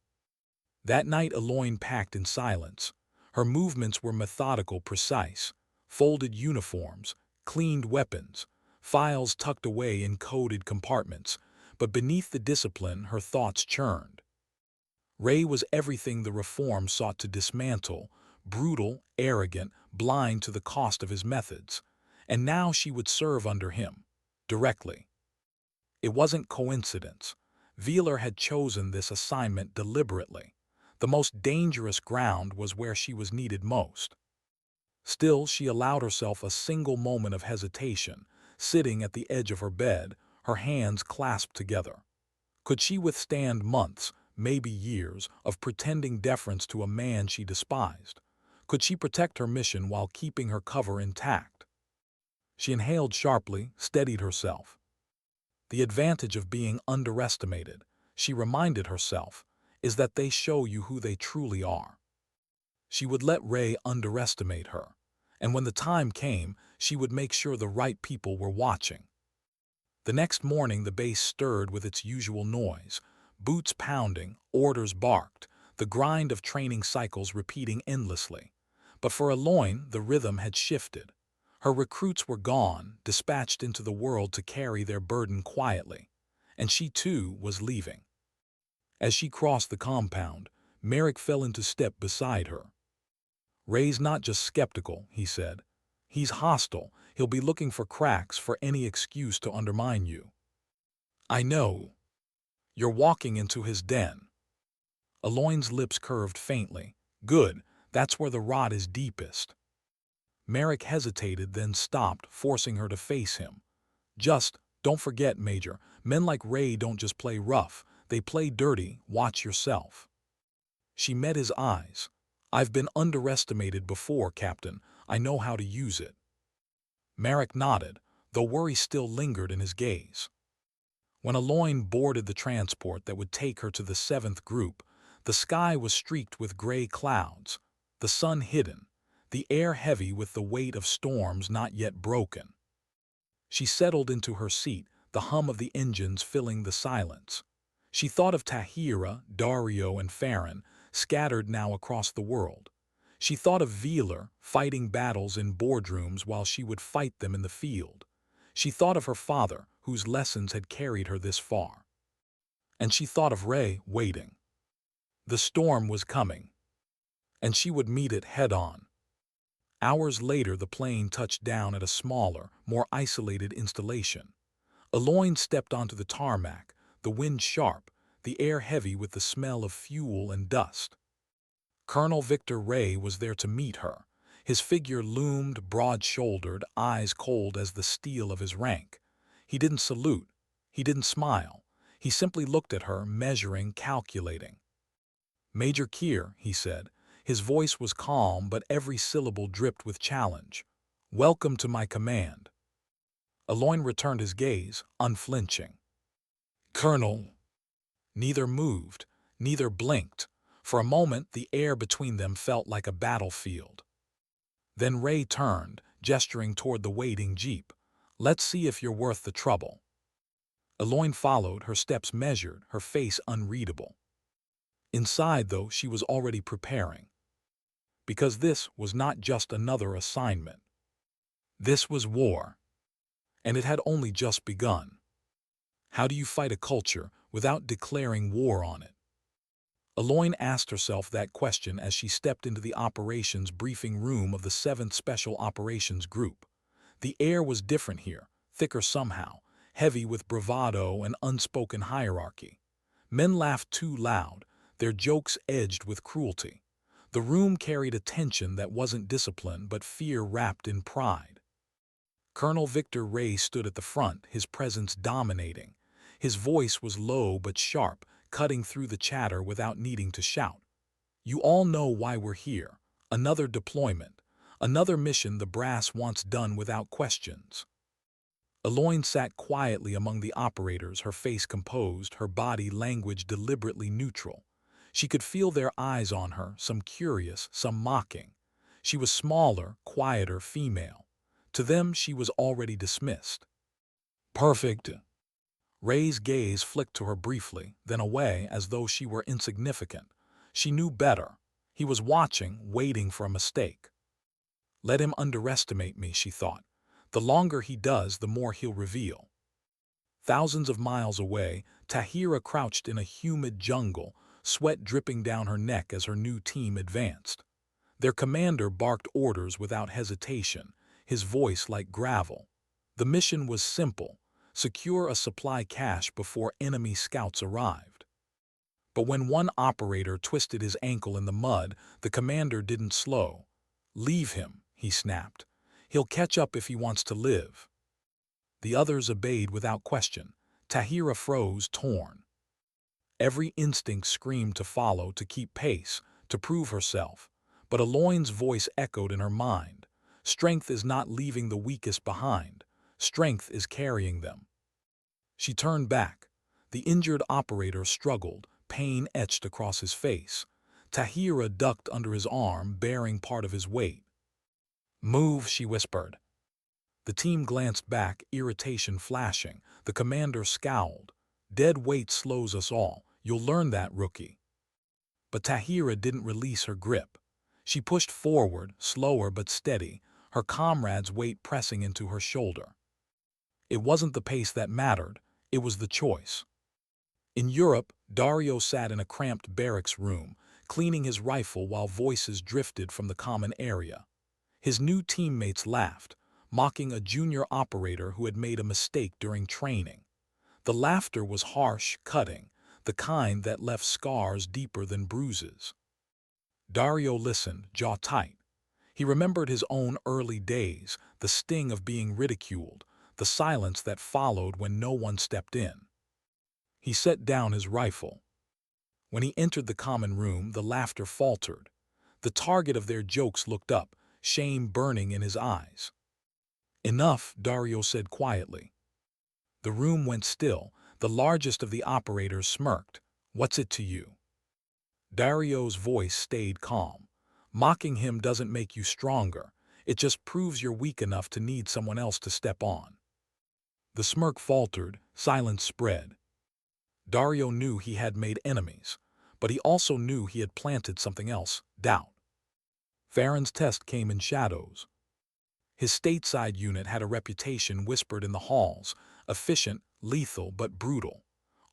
That night Eloin packed in silence. Her movements were methodical, precise. Folded uniforms, cleaned weapons, files tucked away in coded compartments, but beneath the discipline her thoughts churned. Ray was everything the reform sought to dismantle, brutal, arrogant, blind to the cost of his methods. And now she would serve under him, directly. It wasn't coincidence. Wheeler had chosen this assignment deliberately. The most dangerous ground was where she was needed most. Still, she allowed herself a single moment of hesitation, sitting at the edge of her bed, her hands clasped together. Could she withstand months, maybe years, of pretending deference to a man she despised? Could she protect her mission while keeping her cover intact? She inhaled sharply, steadied herself. The advantage of being underestimated, she reminded herself, is that they show you who they truly are. She would let Ray underestimate her, and when the time came, she would make sure the right people were watching. The next morning the base stirred with its usual noise, boots pounding, orders barked, the grind of training cycles repeating endlessly. But for Eloin, the rhythm had shifted. Her recruits were gone, dispatched into the world to carry their burden quietly, and she too was leaving. As she crossed the compound, Merrick fell into step beside her. "Ray's not just skeptical," he said. "He's hostile. He'll be looking for cracks, for any excuse to undermine you." "I know. You're walking into his den." Eloin's lips curved faintly. "Good, that's where the rot is deepest." Merrick hesitated, then stopped, forcing her to face him. "Just, don't forget, Major, men like Ray don't just play rough, they play dirty. Watch yourself." She met his eyes. "I've been underestimated before, Captain. I know how to use it." Merrick nodded, though worry still lingered in his gaze. When Eloin boarded the transport that would take her to the 7th Group, the sky was streaked with gray clouds, the sun hidden, the air heavy with the weight of storms not yet broken. She settled into her seat, the hum of the engines filling the silence. She thought of Tahira, Daario, and Faren, scattered now across the world. She thought of Wheeler, fighting battles in boardrooms while she would fight them in the field. She thought of her father, whose lessons had carried her this far. And she thought of Ray, waiting. The storm was coming, and she would meet it head-on. Hours later, the plane touched down at a smaller, more isolated installation. Eloin stepped onto the tarmac, the wind sharp, the air heavy with the smell of fuel and dust. Colonel Victor Ray was there to meet her. His figure loomed, broad-shouldered, eyes cold as the steel of his rank. He didn't salute. He didn't smile. He simply looked at her, measuring, calculating. "Major Keir," he said. His voice was calm, but every syllable dripped with challenge. "Welcome to my command." Eloin returned his gaze, unflinching. "Colonel." Neither moved, neither blinked. For a moment, the air between them felt like a battlefield. Then Ray turned, gesturing toward the waiting jeep. "Let's see if you're worth the trouble." Eloin followed, her steps measured, her face unreadable. Inside, though, she was already preparing. Because this was not just another assignment. This was war. And it had only just begun. How do you fight a culture without declaring war on it? Eloin asked herself that question as she stepped into the operations briefing room of the 7th Special Operations Group. The air was different here, thicker somehow, heavy with bravado and unspoken hierarchy. Men laughed too loud, their jokes edged with cruelty. The room carried a tension that wasn't discipline but fear wrapped in pride. Colonel Victor Ray stood at the front, his presence dominating. His voice was low but sharp, cutting through the chatter without needing to shout. "You all know why we're here. Another deployment. Another mission the brass wants done without questions." Eloin sat quietly among the operators, her face composed, her body language deliberately neutral. She could feel their eyes on her, some curious, some mocking. She was smaller, quieter, female. To them, she was already dismissed. "Perfect." Ray's gaze flicked to her briefly, then away as though she were insignificant. She knew better. He was watching, waiting for a mistake. "Let him underestimate me," she thought. "The longer he does, the more he'll reveal." Thousands of miles away, Tahira crouched in a humid jungle, sweat dripping down her neck as her new team advanced. Their commander barked orders without hesitation, his voice like gravel. The mission was simple: secure a supply cache before enemy scouts arrived. But when one operator twisted his ankle in the mud, the commander didn't slow. "Leave him," he snapped. "He'll catch up if he wants to live." The others obeyed without question. Tahira froze, torn. Every instinct screamed to follow, to keep pace, to prove herself. But Eloin's voice echoed in her mind. "Strength is not leaving the weakest behind. Strength is carrying them." She turned back. The injured operator struggled, pain etched across his face. Tahira ducked under his arm, bearing part of his weight. "Move," she whispered. The team glanced back, irritation flashing. The commander scowled. "Dead weight slows us all. You'll learn that, rookie." But Tahira didn't release her grip. She pushed forward, slower but steady, her comrade's weight pressing into her shoulder. It wasn't the pace that mattered, it was the choice. In Europe, Daario sat in a cramped barracks room, cleaning his rifle while voices drifted from the common area. His new teammates laughed, mocking a junior operator who had made a mistake during training. The laughter was harsh, cutting, the kind that left scars deeper than bruises. Daario listened, jaw tight. He remembered his own early days, the sting of being ridiculed, the silence that followed when no one stepped in. He set down his rifle. When he entered the common room, the laughter faltered. The target of their jokes looked up, shame burning in his eyes. "Enough," Daario said quietly. The room went still. The largest of the operators smirked. "What's it to you?" Daario's voice stayed calm. "Mocking him doesn't make you stronger. It just proves you're weak enough to need someone else to step on." The smirk faltered, silence spread. Daario knew he had made enemies, but he also knew he had planted something else: doubt. Faren's test came in shadows. His stateside unit had a reputation whispered in the halls: efficient, lethal, but brutal.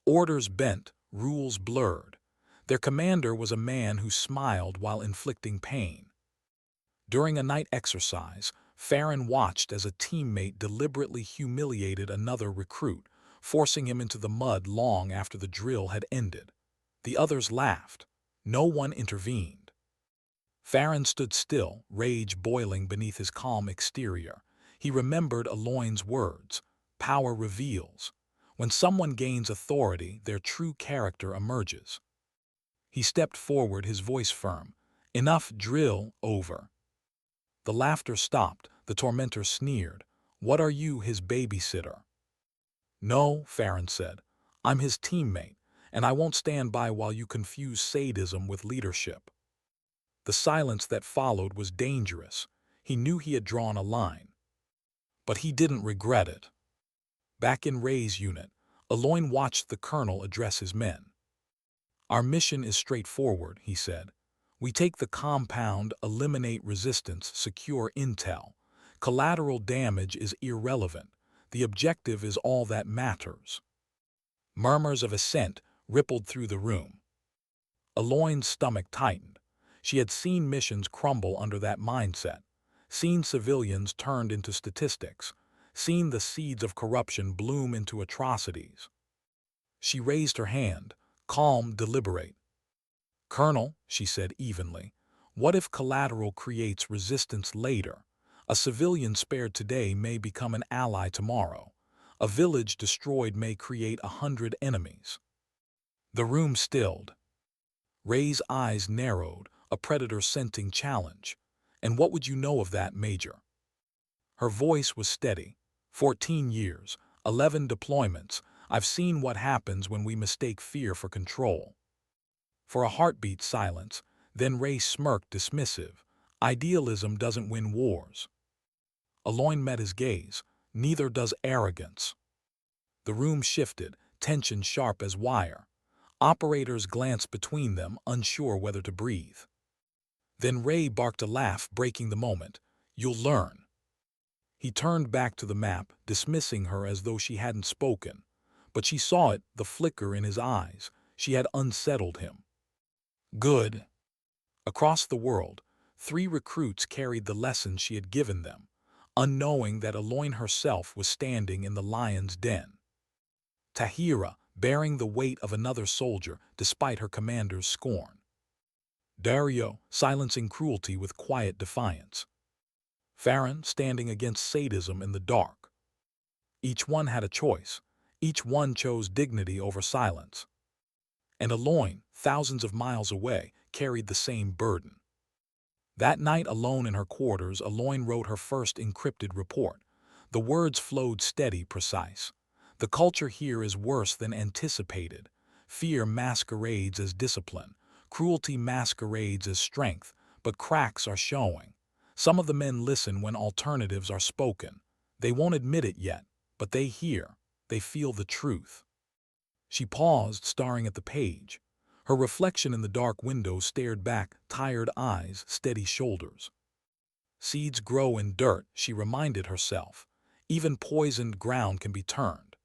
Orders bent, rules blurred. Their commander was a man who smiled while inflicting pain. During a night exercise, Faren watched as a teammate deliberately humiliated another recruit, forcing him into the mud long after the drill had ended. The others laughed. No one intervened. Faren stood still, rage boiling beneath his calm exterior. He remembered Eloin's words: "Power reveals. When someone gains authority, their true character emerges." He stepped forward, his voice firm. "Enough drill, over." The laughter stopped. The tormentor sneered. "What are you, his babysitter?" "No," Faren said. "I'm his teammate, and I won't stand by while you confuse sadism with leadership. The silence that followed was dangerous. He knew he had drawn a line. But he didn't regret it. Back in Ray's unit, Eloin watched the colonel address his men. Our mission is straightforward, he said. We take the compound, eliminate resistance, secure intel. Collateral damage is irrelevant. The objective is all that matters. Murmurs of assent rippled through the room. Eloin's stomach tightened. She had seen missions crumble under that mindset, seen civilians turned into statistics, seen the seeds of corruption bloom into atrocities. She raised her hand, calm, deliberate. Colonel, she said evenly, what if collateral creates resistance later? A civilian spared today may become an ally tomorrow. A village destroyed may create 100 enemies. The room stilled. Ray's eyes narrowed, a predator scenting challenge. And what would you know of that, Major? Her voice was steady. 14 years, 11 deployments. I've seen what happens when we mistake fear for control. For a heartbeat silence, then Ray smirked dismissive. Idealism doesn't win wars. Eloin met his gaze. Neither does arrogance. The room shifted, tension sharp as wire. Operators glanced between them, unsure whether to breathe. Then Ray barked a laugh, breaking the moment. You'll learn. He turned back to the map, dismissing her as though she hadn't spoken. But she saw it, the flicker in his eyes. She had unsettled him. Good. Across the world, 3 recruits carried the lessons she had given them, unknowing that Eloin herself was standing in the lion's den. Tahira, bearing the weight of another soldier despite her commander's scorn. Daario, silencing cruelty with quiet defiance. Faren, standing against sadism in the dark. Each one had a choice. Each one chose dignity over silence. And Eloin, thousands of miles away, carried the same burden. That night, alone in her quarters, Eloin wrote her first encrypted report. The words flowed steady, precise. The culture here is worse than anticipated. Fear masquerades as discipline. Cruelty masquerades as strength, but cracks are showing. Some of the men listen when alternatives are spoken. They won't admit it yet, but they hear. They feel the truth. She paused, staring at the page. Her reflection in the dark window stared back, tired eyes, steady shoulders. Seeds grow in dirt, she reminded herself. Even poisoned ground can be turned.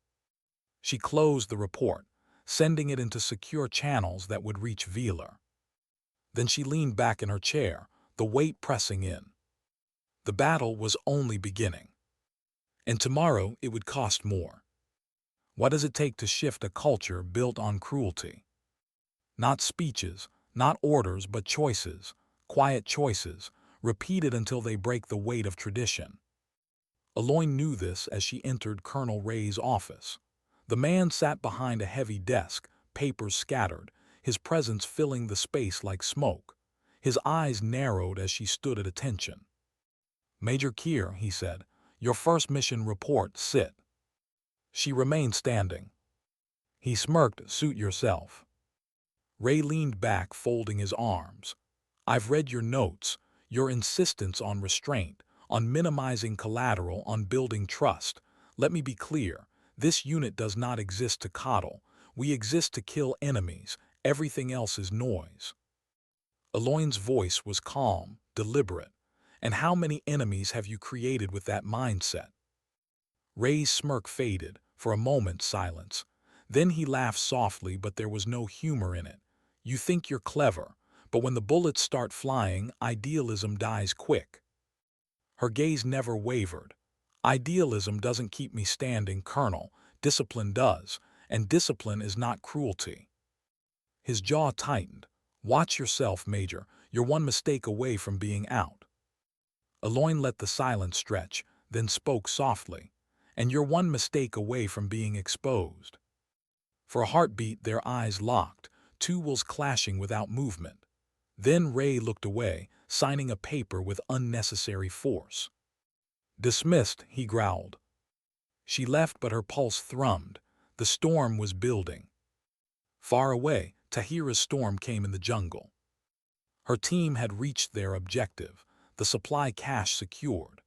She closed the report, sending it into secure channels that would reach Veeler. Then she leaned back in her chair, the weight pressing in. The battle was only beginning. And tomorrow it would cost more. What does it take to shift a culture built on cruelty? Not speeches, not orders, but choices, quiet choices, repeated until they break the weight of tradition. Eloin knew this as she entered Colonel Ray's office. The man sat behind a heavy desk, papers scattered, his presence filling the space like smoke. His eyes narrowed as she stood at attention. Major Keir, he said, your first mission report, sit. She remained standing. He smirked, suit yourself. Ray leaned back, folding his arms. I've read your notes, your insistence on restraint, on minimizing collateral, on building trust. Let me be clear, this unit does not exist to coddle. We exist to kill enemies. Everything else is noise. Eloin's voice was calm, deliberate. And how many enemies have you created with that mindset? Ray's smirk faded, for a moment silence. Then he laughed softly, but there was no humor in it. You think you're clever, but when the bullets start flying, idealism dies quick. Her gaze never wavered. Idealism doesn't keep me standing, Colonel. Discipline does, and discipline is not cruelty. His jaw tightened. Watch yourself, Major. You're one mistake away from being out. Eloin let the silence stretch, then spoke softly. And you're one mistake away from being exposed. For a heartbeat, their eyes locked, 2 wills clashing without movement. Then Ray looked away, signing a paper with unnecessary force. Dismissed, he growled. She left, but her pulse thrummed. The storm was building. Far away, Tahira's storm came in the jungle. Her team had reached their objective, the supply cache secured.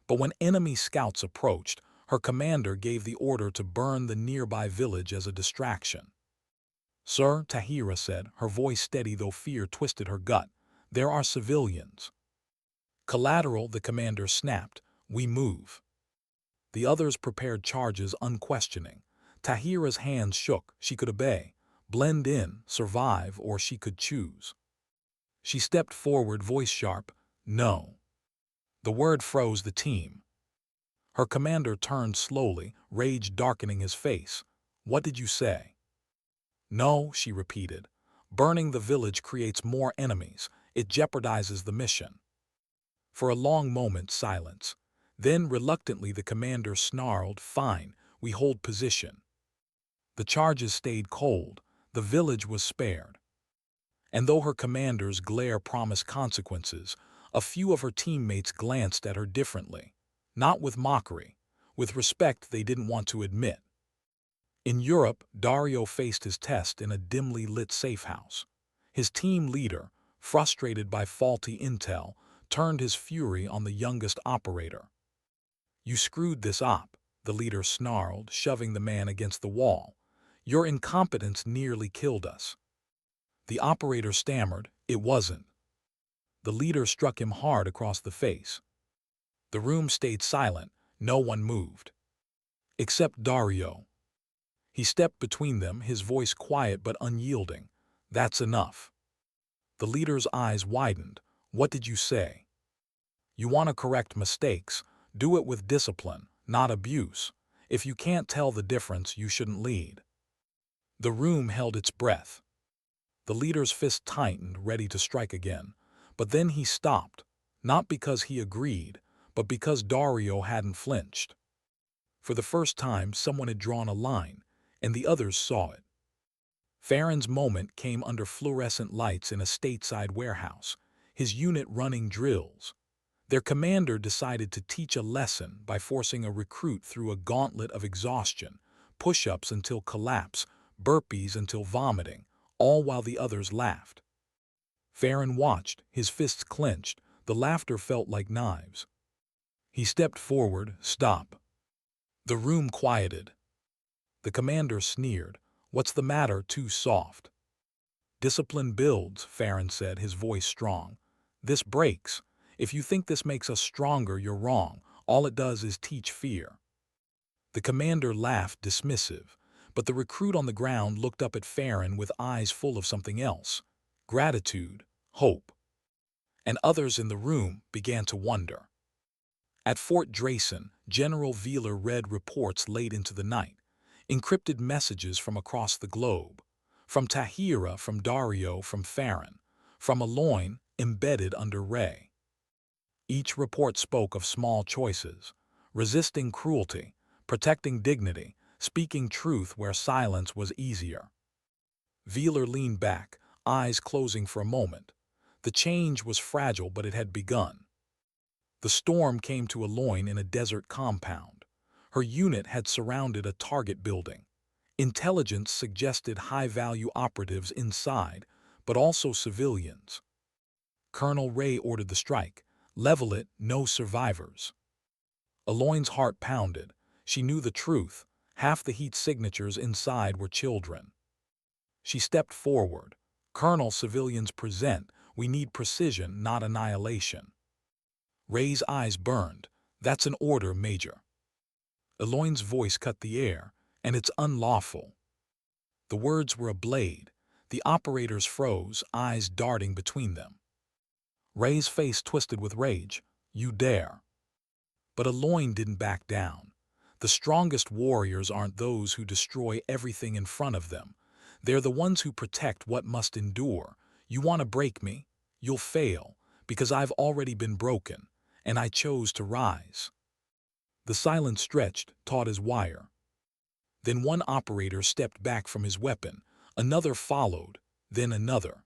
But when enemy scouts approached, her commander gave the order to burn the nearby village as a distraction. "Sir," Tahira said, her voice steady though fear twisted her gut, "there are civilians." "Collateral," the commander snapped. "We move." The others prepared charges unquestioning. Tahira's hands shook. She could obey, blend in, survive, or she could choose. She stepped forward, voice sharp, "No." The word froze the team. Her commander turned slowly, rage darkening his face. "What did you say?" "No," she repeated. "Burning the village creates more enemies. It jeopardizes the mission." For a long moment, silence. Then, reluctantly, the commander snarled, "Fine, we hold position." The charges stayed cold. The village was spared. And though her commander's glare promised consequences, a few of her teammates glanced at her differently. Not with mockery, with respect they didn't want to admit. In Europe, Daario faced his test in a dimly lit safe house. His team leader, frustrated by faulty intel, turned his fury on the youngest operator. "You screwed this op," the leader snarled, shoving the man against the wall. "Your incompetence nearly killed us." The operator stammered, "It wasn't." The leader struck him hard across the face. The room stayed silent. No one moved. Except Daario. He stepped between them, his voice quiet but unyielding. "That's enough." The leader's eyes widened. "What did you say?" "You want to correct mistakes. Do it with discipline, not abuse. If you can't tell the difference, you shouldn't lead." The room held its breath. The leader's fist tightened, ready to strike again. But then he stopped, not because he agreed, but because Daario hadn't flinched. For the first time, someone had drawn a line, and the others saw it. Faren's moment came under fluorescent lights in a stateside warehouse, his unit running drills. Their commander decided to teach a lesson by forcing a recruit through a gauntlet of exhaustion, push-ups until collapse, burpees until vomiting, all while the others laughed. Faren watched, his fists clenched. The laughter felt like knives. He stepped forward. "Stop." The room quieted. The commander sneered. "What's the matter? Too soft." "Discipline builds," Faren said, his voice strong. "This breaks. If you think this makes us stronger, you're wrong. All it does is teach fear." The commander laughed, dismissive, but the recruit on the ground looked up at Faren with eyes full of something else. Gratitude, hope. And others in the room began to wonder. At Fort Drayson, General Veeler read reports late into the night, encrypted messages from across the globe, from Tahira, from Daario, from Faren, from Eloin, embedded under Ray. Each report spoke of small choices, resisting cruelty, protecting dignity, speaking truth where silence was easier. Veeler leaned back, eyes closing for a moment. The change was fragile, but it had begun. The storm came to Eloin in a desert compound. Her unit had surrounded a target building. Intelligence suggested high-value operatives inside, but also civilians. Colonel Ray ordered the strike. "Level it, no survivors." Eloin's heart pounded. She knew the truth. Half the heat signatures inside were children. She stepped forward. "Colonel, civilians present. We need precision, not annihilation." Ray's eyes burned. "That's an order, Major." Eloin's voice cut the air. "And it's unlawful." The words were a blade. The operators froze, eyes darting between them. Ray's face twisted with rage. "You dare." But Eloin didn't back down. The strongest warriors aren't those who destroy everything in front of them. They're the ones who protect what must endure. "You want to break me? You'll fail, because I've already been broken, and I chose to rise." The silence stretched, taut as wire. Then one operator stepped back from his weapon. Another followed, then another.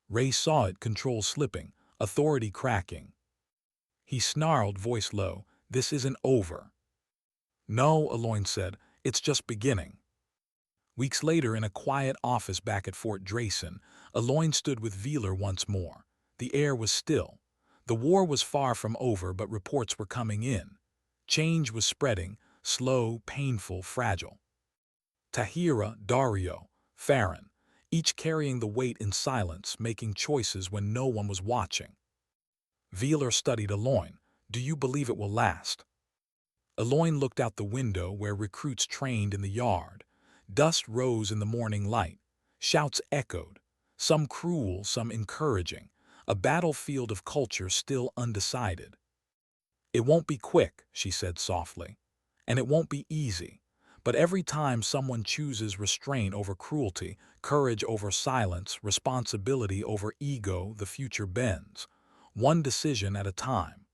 Ray saw it, control slipping, authority cracking. He snarled, voice low, "This isn't over." "No," Eloin said, "it's just beginning." Weeks later, in a quiet office back at Fort Drayson, Eloin stood with Veeler once more. The air was still. The war was far from over, but reports were coming in. Change was spreading, slow, painful, fragile. Tahira, Daario, Faren, each carrying the weight in silence, making choices when no one was watching. Veeler studied Eloin. Do you believe it will last? Eloin looked out the window where recruits trained in the yard. Dust rose in the morning light. Shouts echoed, some cruel, some encouraging, a battlefield of culture still undecided. It won't be quick, she said softly, and it won't be easy. But every time someone chooses restraint over cruelty, courage over silence, responsibility over ego, the future bends. One decision at a time.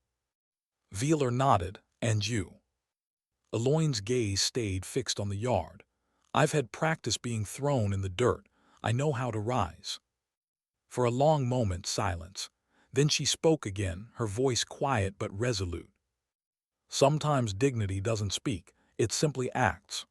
Veeler nodded. And you? Eloin's gaze stayed fixed on the yard. I've had practice being thrown in the dirt. I know how to rise. For a long moment, silence. Then she spoke again, her voice quiet but resolute. Sometimes dignity doesn't speak, it simply acts.